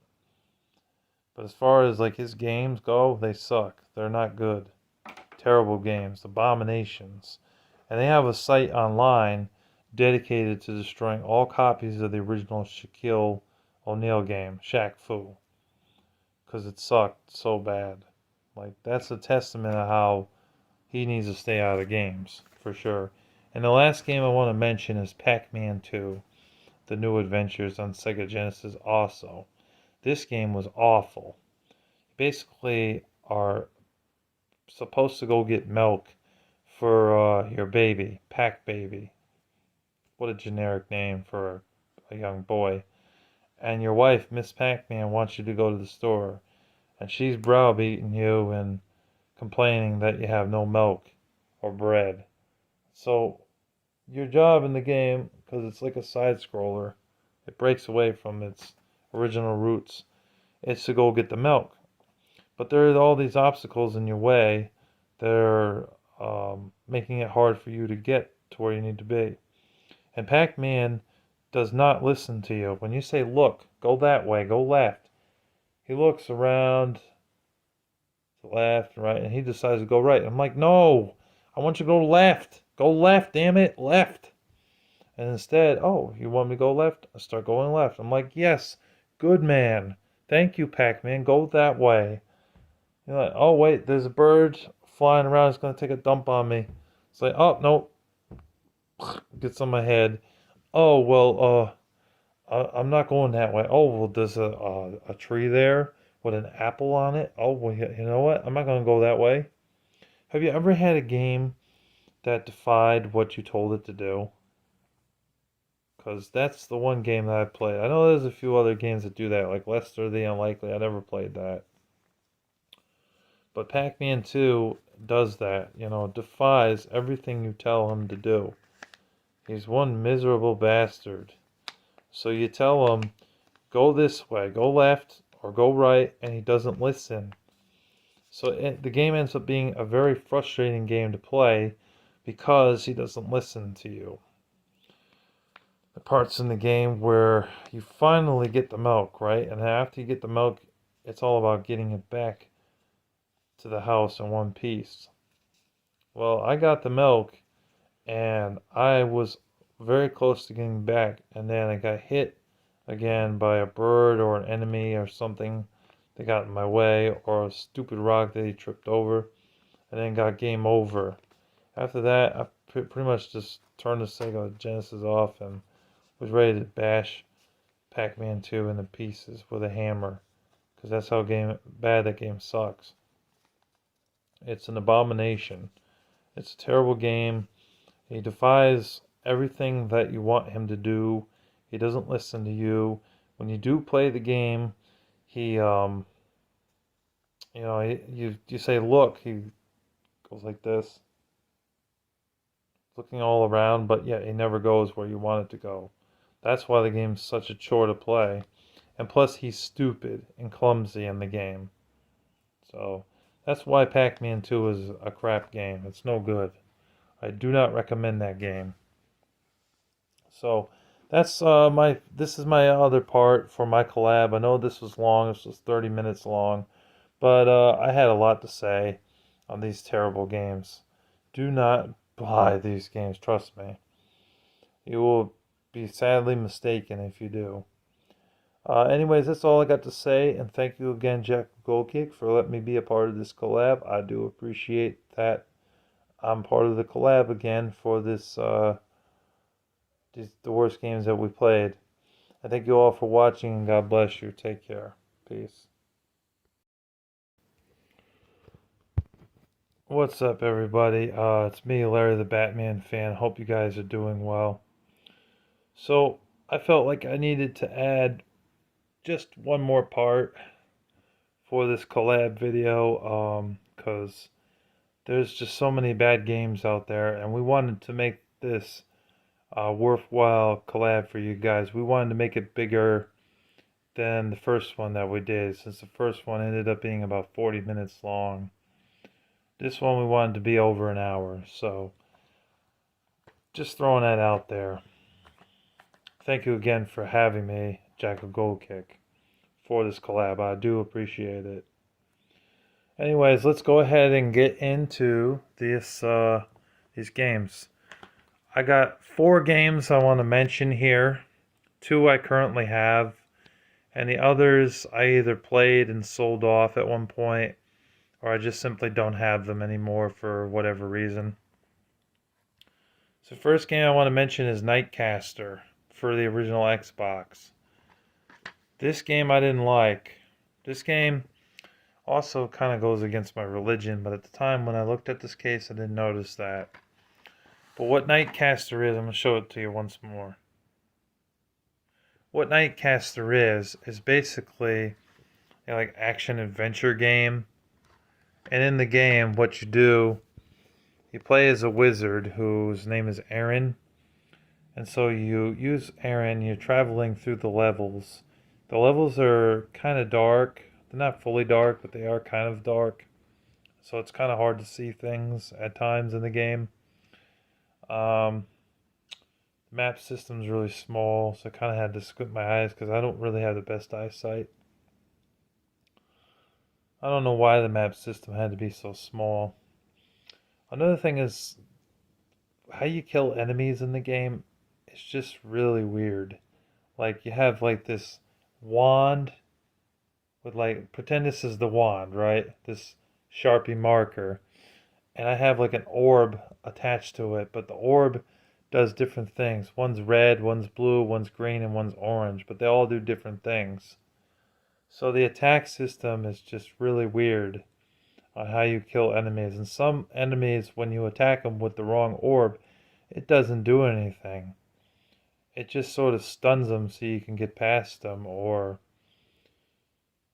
Speaker 2: as far as like his games go, they suck. They're not good. Terrible games, abominations. And they have a site online dedicated to destroying all copies of the original Shaquille O'Neal game, Shaq Fu, because it sucked so bad. Like that's a testament of how he needs to stay out of games for sure. And the last game I want to mention is Pac-Man 2, The New Adventures on Sega Genesis also. This game was awful. You basically are supposed to go get milk for your baby, Pac Baby. What a generic name for a young boy. And your wife, Miss Pac-Man, wants you to go to the store. And she's browbeating you and complaining that you have no milk or bread. So your job in the game, because it's like a side scroller, it breaks away from its original roots, is to go get the milk. But there are all these obstacles in your way that are making it hard for you to get to where you need to be. And Pac-Man does not listen to you. When you say, look, go that way, go left, he looks around to left, right, and he decides to go right. I'm like, no, I want you to go left. Go left, damn it, left. And instead, oh, you want me to go left? I start going left. I'm like, yes, good man. Thank you, Pac-Man. Go that way. You're like, oh, wait, there's a bird flying around. It's going to take a dump on me. It's like, oh, no. Gets on my head. Oh, well, I'm not going that way. Oh, well, there's a tree there with an apple on it. Oh, well, you know what? I'm not going to go that way. Have you ever had a game that defied what you told it to do? Because that's the one game that I've played. I know there's a few other games that do that, like Lester the Unlikely. I never played that. But Pac-Man 2 does that, defies everything you tell him to do. He's one miserable bastard. So you tell him, go this way, go left, or go right, and he doesn't listen. So the game ends up being a very frustrating game to play because he doesn't listen to you. The parts in the game where you finally get the milk, right? And after you get the milk, it's all about getting it back to the house in one piece. Well, I got the milk and I was very close to getting back, and then I got hit again by a bird or an enemy or something that got in my way, or a stupid rock that he tripped over, and then got game over. After that, I pretty much just turned the Sega Genesis off and was ready to bash Pac-Man 2 into pieces with a hammer, because that's how bad that game sucks. It's an abomination. It's a terrible game. He defies everything that you want him to do. He doesn't listen to you. When you do play the game, he you say look, he goes like this, looking all around, but yeah, he never goes where you want it to go. That's why the game's such a chore to play. And plus he's stupid and clumsy in the game. So that's why Pac-Man 2 is a crap game. It's no good. I do not recommend that game. So that's this is my other part for my collab. I know this was long. This was 30 minutes long, but I had a lot to say on these terrible games. Do not buy these games, trust me. You will be sadly mistaken if you do. Anyways, that's all I got to say, and thank you again, JackalGoldKick, for letting me be a part of this collab. I do appreciate that I'm part of the collab again for this the worst games that we played. I thank you all for watching, and God bless you. Take care. Peace. What's up, everybody? It's me, Larry the Batman fan. Hope you guys are doing well. So, I felt like I needed to add just one more part for this collab video, because there's just so many bad games out there, and we wanted to make this worthwhile collab for you guys. We wanted to make it bigger than the first one that we did, since the first one ended up being about 40 minutes long. This one we wanted to be over an hour, so just throwing that out there. Thank you again for having me, JackalGoldKick, for this collab. I do appreciate it. Anyways, let's go ahead and get into these games. I got 4 games I want to mention here. 2 I currently have, and the others I either played and sold off at one point, or I just simply don't have them anymore for whatever reason. So the first game I want to mention is Nightcaster for the original Xbox. This game I didn't like. This game also kind of goes against my religion, but at the time when I looked at this case I didn't notice that. But what Nightcaster is, I'm going to show it to you once more. What Nightcaster is basically a like action adventure game. And in the game, what you do, you play as a wizard whose name is Aaron. And so you use Aaron, you're traveling through the levels. The levels are kind of dark. They're not fully dark, but they are kind of dark. So it's kind of hard to see things at times in the game. The map system's really small, so I kind of had to squint my eyes because I don't really have the best eyesight. I don't know why the map system had to be so small. Another thing is how you kill enemies in the game. It's just really weird. Like you have like this wand with like pretend this is the wand, right? This Sharpie marker, and I have like an orb attached to it, but the orb does different things. One's red, one's blue, one's green, and one's orange, but they all do different things. So the attack system is just really weird on how you kill enemies. And some enemies, when you attack them with the wrong orb, it doesn't do anything. It just sort of stuns them so you can get past them, or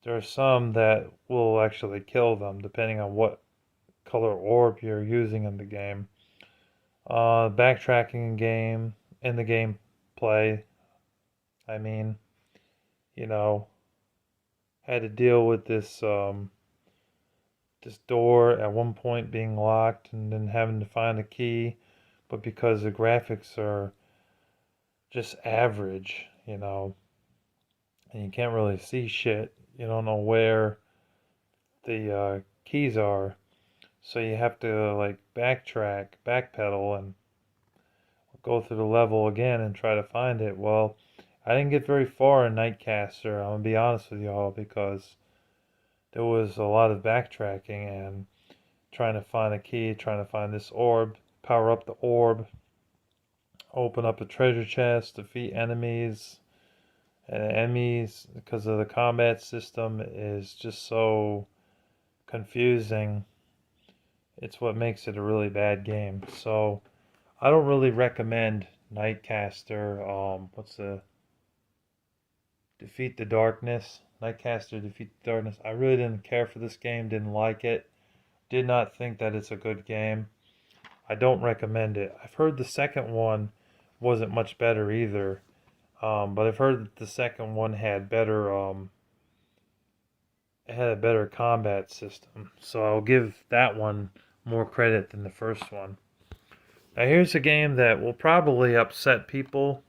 Speaker 2: there are some that will actually kill them depending on what color orb you're using in the game. Backtracking in the gameplay, I mean, you know, had to deal with this door at one point being locked and then having to find a key, but because the graphics are just average, and you can't really see shit, you don't know where the keys are, so you have to like backpedal, and go through the level again and try to find it. Well, I didn't get very far in Nightcaster, I'm gonna be honest with y'all, because there was a lot of backtracking and trying to find a key, trying to find this orb, power up the orb, open up a treasure chest, defeat enemies. And enemies, because of the combat system, is just so confusing. It's what makes it a really bad game. So I don't really recommend Nightcaster. What's the Defeat the Darkness? Nightcaster Defeat the Darkness. I really didn't care for this game. Didn't like it. Did not think that it's a good game. I don't recommend it. I've heard the second one wasn't much better either. But I've heard that the second one had better it had a better combat system. So I'll give that one more credit than the first one. Now here's a game that will probably upset people,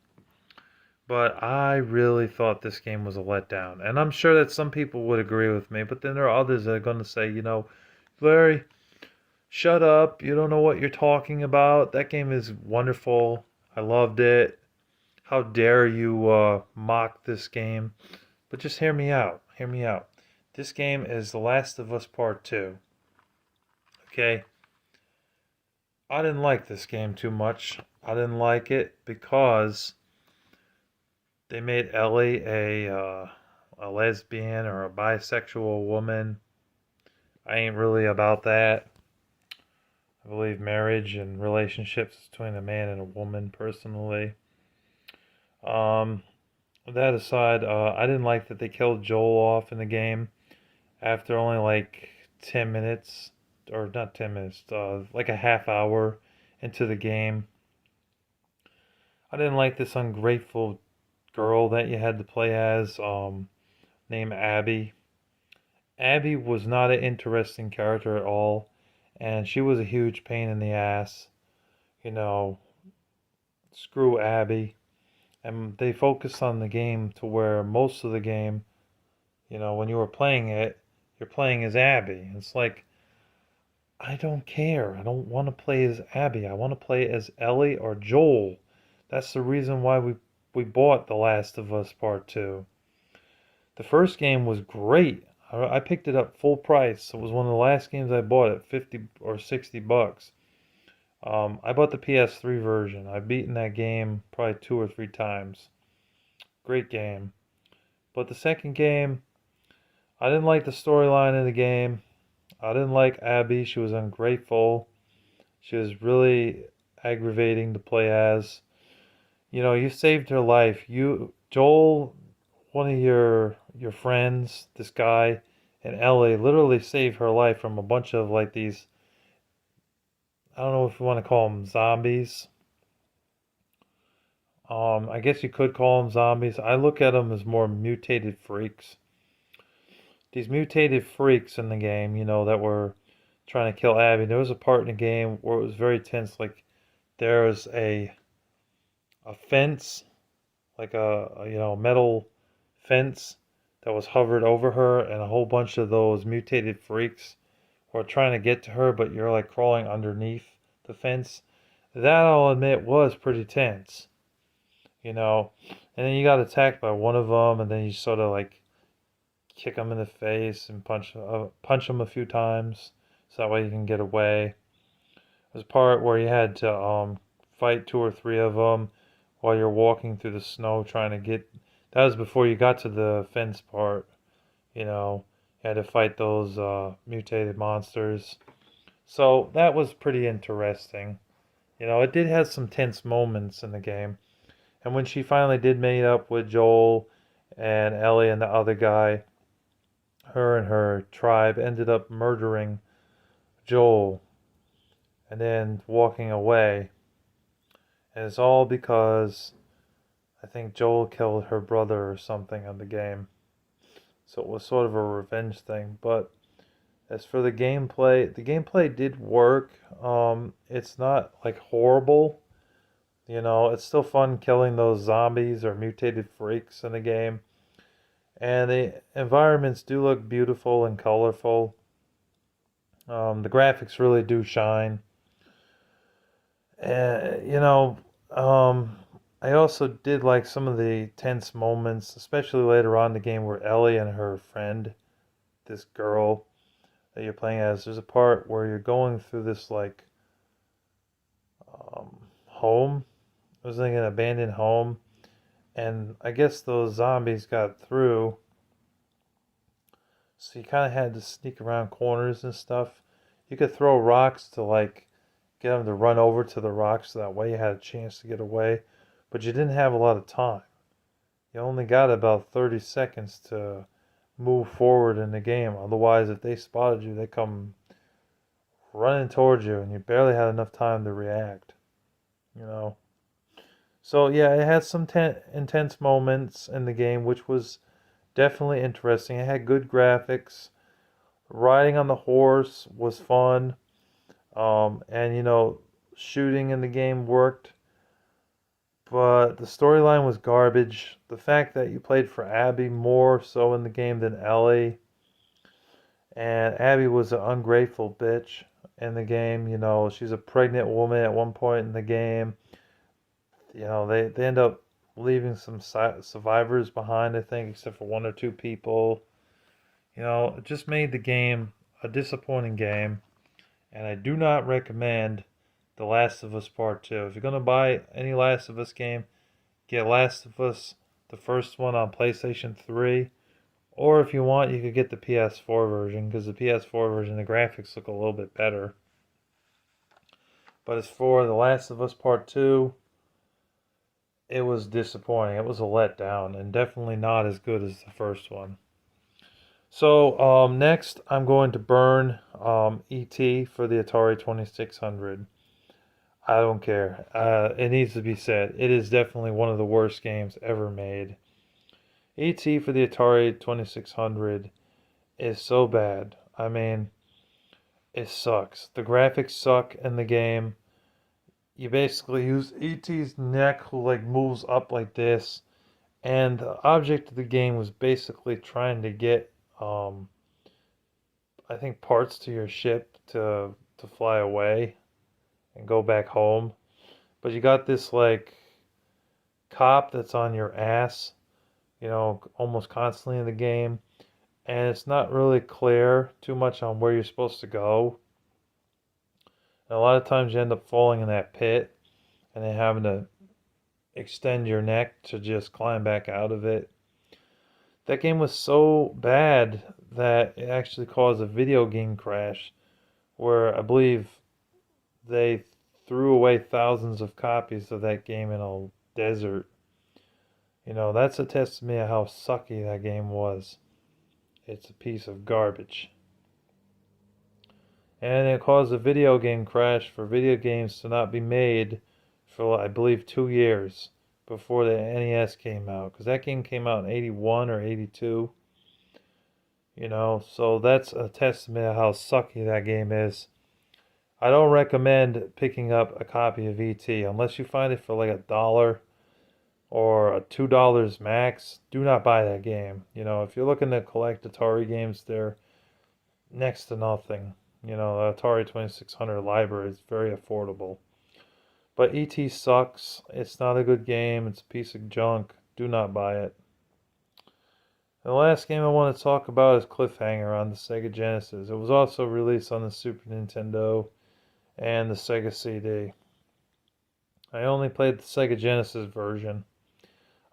Speaker 2: but I really thought this game was a letdown. And I'm sure that some people would agree with me, but then there are others that are going to say, Larry, shut up. You don't know what you're talking about. That game is wonderful. I loved it. How dare you mock this game? But just hear me out. Hear me out. This game is The Last of Us Part 2. Okay? I didn't like this game too much. I didn't like it because they made Ellie a lesbian or a bisexual woman. I ain't really about that. I believe marriage and relationships between a man and a woman, personally. Um, that aside, I didn't like that they killed Joel off in the game after only like 10 minutes, or not 10 minutes, like a half hour into the game. I didn't like this ungrateful girl that you had to play as, named Abby. Abby was not an interesting character at all, and she was a huge pain in the ass. You know, screw Abby. And they focused on the game to where most of the game, when you were playing it, you're playing as Abby. It's like, I don't care. I don't want to play as Abby. I want to play as Ellie or Joel. That's the reason why we bought The Last of Us Part 2. The first game was great. I picked it up full price. It was one of the last games I bought at 50 or 60 bucks. I bought the PS3 version. I've beaten that game probably 2 or 3 times. Great game. But the second game, I didn't like the storyline in the game. I didn't like Abby. She was ungrateful. She was really aggravating to play as. You saved her life. Joel, one of your friends, this guy, and Ellie literally saved her life from a bunch of like these. I don't know if you want to call them zombies. I guess you could call them zombies. I look at them as more mutated freaks. These mutated freaks in the game, that were trying to kill Abby. There was a part in the game where it was very tense. Like there was a fence, like metal fence that was hovered over her, and a whole bunch of those mutated freaks were trying to get to her, but you're like crawling underneath the fence. That, I'll admit, was pretty tense, you know. And then you got attacked by one of them, and then you sort of like kick them in the face and punch them a few times, so that way you can get away. There's a part where you had to fight two or three of them while you're walking through the snow trying to get. That was before you got to the fence part. You know, you had to fight those mutated monsters. So that was pretty interesting. You know, it did have some tense moments in the game. And when she finally did meet up with Joel and Ellie and the other guy, her and her tribe ended up murdering Joel and then walking away. And it's all because I think Joel killed her brother or something in the game. So it was sort of a revenge thing. But as for the gameplay did work. It's not like horrible. You know, it's still fun killing those zombies or mutated freaks in the game. And the environments do look beautiful and colorful. The graphics really do shine. And, I also did like some of the tense moments, especially later on in the game where Ellie and her friend, this girl that you're playing as, there's a part where you're going through this like home. It was like an abandoned home, and I guess those zombies got through, so you kind of had to sneak around corners and stuff. You could throw rocks to like get them to run over to the rocks, so that way you had a chance to get away, but you didn't have a lot of time. You only got about 30 seconds to move forward in the game. Otherwise, if they spotted you, they come running towards you, and you barely had enough time to react. You know. So yeah, it had some intense moments in the game, which was definitely interesting. It had good graphics. Riding on the horse was fun. And shooting in the game worked, but the storyline was garbage. The fact that you played for Abby more so in the game than Ellie, and Abby was an ungrateful bitch in the game. She's a pregnant woman at one point in the game. They end up leaving some survivors behind, I think, except for one or two people. It just made the game a disappointing game, and I do not recommend The Last of Us Part 2. If you're going to buy any Last of Us game, get Last of Us, the first one on PlayStation 3, or if you want, you could get the PS4 version, because the PS4 version, the graphics look a little bit better. But as for The Last of Us Part 2, it was disappointing. It was a letdown, and definitely not as good as the first one. So next, I'm going to burn E.T. for the Atari 2600. I don't care. It needs to be said. It is definitely one of the worst games ever made. E.T. for the Atari 2600 is so bad. I mean, it sucks. The graphics suck in the game. You basically use E.T.'s neck, who like moves up like this, and the object of the game was basically trying to get, I think, parts to your ship to fly away and go back home. But you got this like cop that's on your ass, almost constantly in the game, and it's not really clear too much on where you're supposed to go. And a lot of times you end up falling in that pit and then having to extend your neck to just climb back out of it. That game was so bad that it actually caused a video game crash where I believe they threw away thousands of copies of that game in a desert. That's a testament of how sucky that game was. It's a piece of garbage. And it caused a video game crash for video games to not be made for, I believe, 2 years before the NES came out. Because that game came out in 81 or 82. So that's a testament of how sucky that game is. I don't recommend picking up a copy of ET unless you find it for like $1 or a $2 max, do not buy that game. You know, if you're looking to collect Atari games, they're next to nothing. You know, the Atari 2600 library is very affordable. But ET sucks. It's not a good game. It's a piece of junk. Do not buy it. And the last game I want to talk about is Cliffhanger on the Sega Genesis. It was also released on the Super Nintendo and the Sega CD. I only played the Sega Genesis version.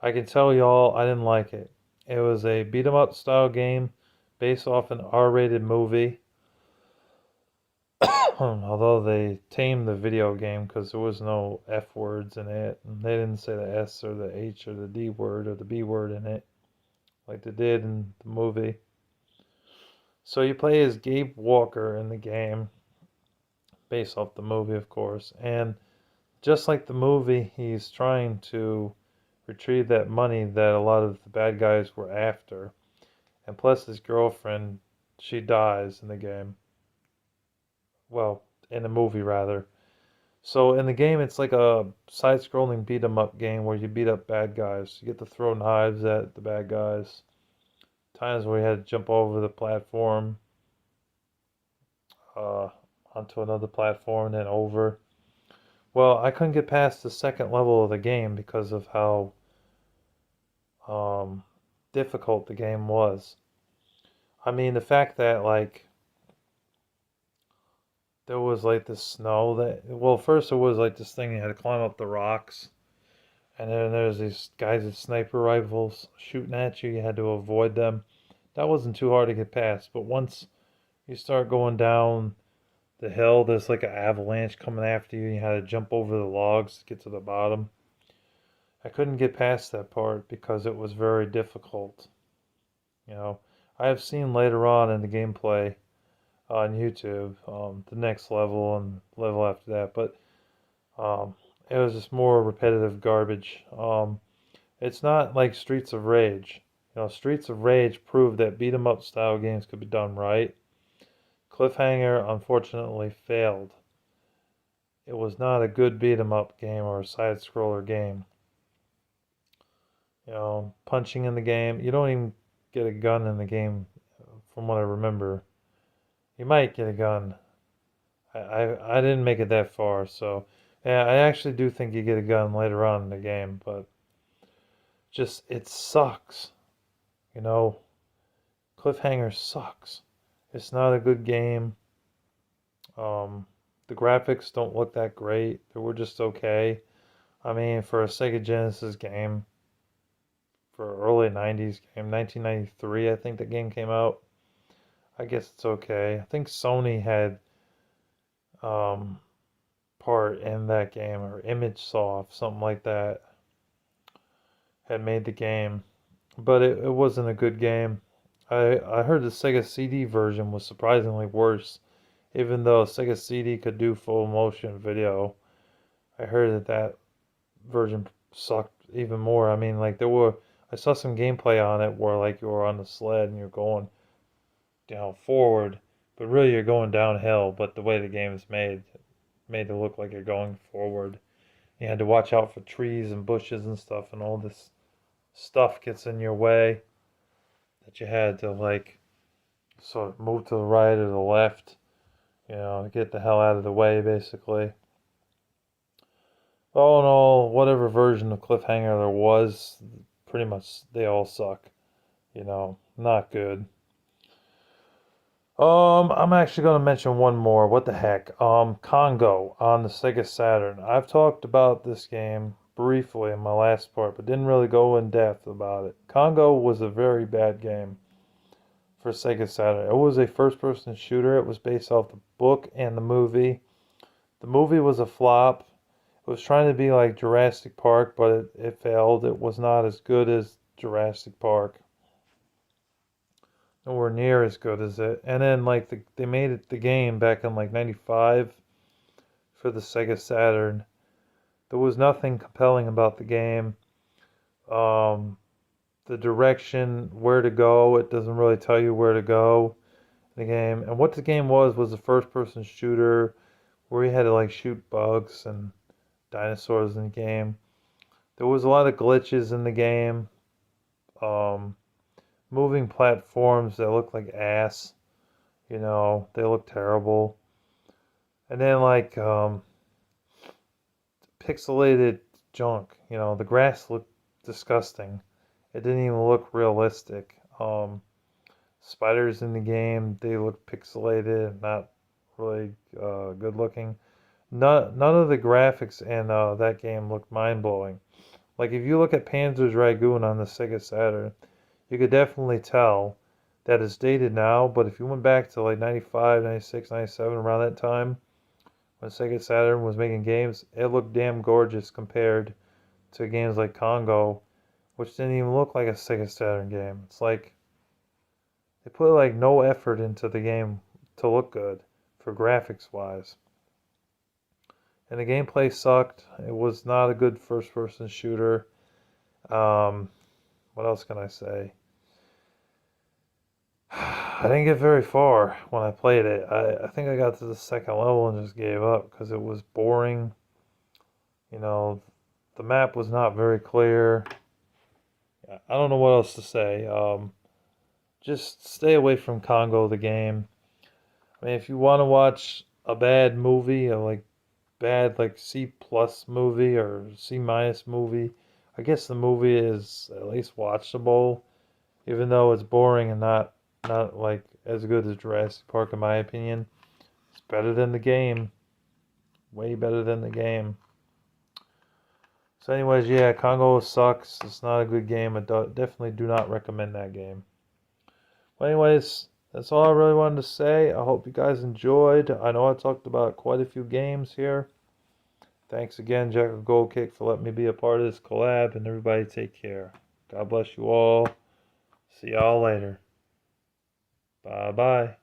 Speaker 2: I can tell y'all I didn't like it. It was a beat 'em up style game based off an R-rated movie. Although they tamed the video game because there was no F words in it, and they didn't say the S or the H or the D word or the B word in it like they did in the movie. So you play as Gabe Walker in the game, based off the movie, of course, and just like the movie, he's trying to retrieve that money that a lot of the bad guys were after. And plus, his girlfriend, she dies in the game. Well, in the movie, rather. So in the game, it's like a side-scrolling beat 'em up game where you beat up bad guys. You get to throw knives at the bad guys. Times where you had to jump over the platform uh, onto another platform and then over. Well, I couldn't get past the second level of the game because of how um, difficult the game was. I mean, the fact that like there was like this snow that well, first it was like this thing you had to climb up the rocks, and then there's these guys with sniper rifles shooting at you. You had to avoid them. That wasn't too hard to get past, but once you start going down the hill, there's like an avalanche coming after you. And you had to jump over the logs to get to the bottom. I couldn't get past that part because it was very difficult. You know, I have seen later on in the gameplay on YouTube the next level and level after that, but um, it was just more repetitive garbage. It's not like Streets of Rage. You know, Streets of Rage proved that beat 'em up style games could be done right. Cliffhanger unfortunately failed. It was not a good beat 'em up game or a side scroller game. You know, punching in the game, you don't even get a gun in the game, from what I remember. You might get a gun. I didn't make it that far, so yeah, I actually do think you get a gun later on in the game, but just it sucks. You know, Cliffhanger sucks. It's not a good game. Um, the graphics don't look that great. They were just okay. I mean, for a Sega Genesis game, for early 90s game, 1993, I think the game came out. I guess it's okay. I think Sony had um, part in that game, or ImageSoft, something like that, had made the game. But it wasn't a good game. I heard the Sega CD version was surprisingly worse, even though Sega CD could do full motion video. I heard that version sucked even more. I mean, like I saw some gameplay on it where like you were on the sled and you're going down forward, but really you're going downhill. But the way the game is made it look like you're going forward. You had to watch out for trees and bushes and stuff, and all this stuff gets in your way that you had to like sort of move to the right or the left, you know, get the hell out of the way basically. All in all, whatever version of Cliffhanger there was, pretty much they all suck. You know, not good. I'm actually gonna mention one more. What the heck? Congo on the Sega Saturn. I've talked about this game briefly in my last part, but didn't really go in depth about it. Congo was a very bad game for Sega Saturn. It was a first-person shooter. It was based off the book and the movie. The movie was a flop. It was trying to be like Jurassic Park, but it failed. It was not as good as Jurassic Park. Nowhere near as good as it. And then like they made it the game back in like 95 for the Sega Saturn. There was nothing compelling about the game. Um, the direction, where to go, it doesn't really tell you where to go in the game. And what the game was a first person shooter where you had to like shoot bugs and dinosaurs in the game. There was a lot of glitches in the game. Um, moving platforms that look like ass. They look terrible. And then like pixelated junk. The grass looked disgusting. It didn't even look realistic. Spiders in the game, they look pixelated, not really good looking. None of the graphics in that game looked mind blowing. Like if you look at Panzer's Dragoon on the Sega Saturn, you could definitely tell that it's dated now, but if you went back to like 95, 96, 97, around that time, when Sega Saturn was making games, it looked damn gorgeous compared to games like Congo, which didn't even look like a Sega Saturn game. It's like they put like no effort into the game to look good for graphics wise. And the gameplay sucked. It was not a good first person shooter. Um, what else can I say? I didn't get very far when I played it. I think I got to the second level and just gave up because it was boring. You know, the map was not very clear. I don't know what else to say. Just stay away from Congo, the game. I mean, if you want to watch a bad movie, a like bad like C plus movie or C minus movie, I guess the movie is at least watchable, even though it's boring and not like as good as Jurassic Park in my opinion. It's better than the game, way better than the game. So, anyways, yeah, Congo sucks. It's not a good game. Definitely do not recommend that game. Well, anyways, that's all I really wanted to say. I hope you guys enjoyed. I know I talked about quite a few games here. Thanks again, JackalGoldKick, for letting me be a part of this collab, and everybody take care. God bless you all. See y'all later. Bye bye.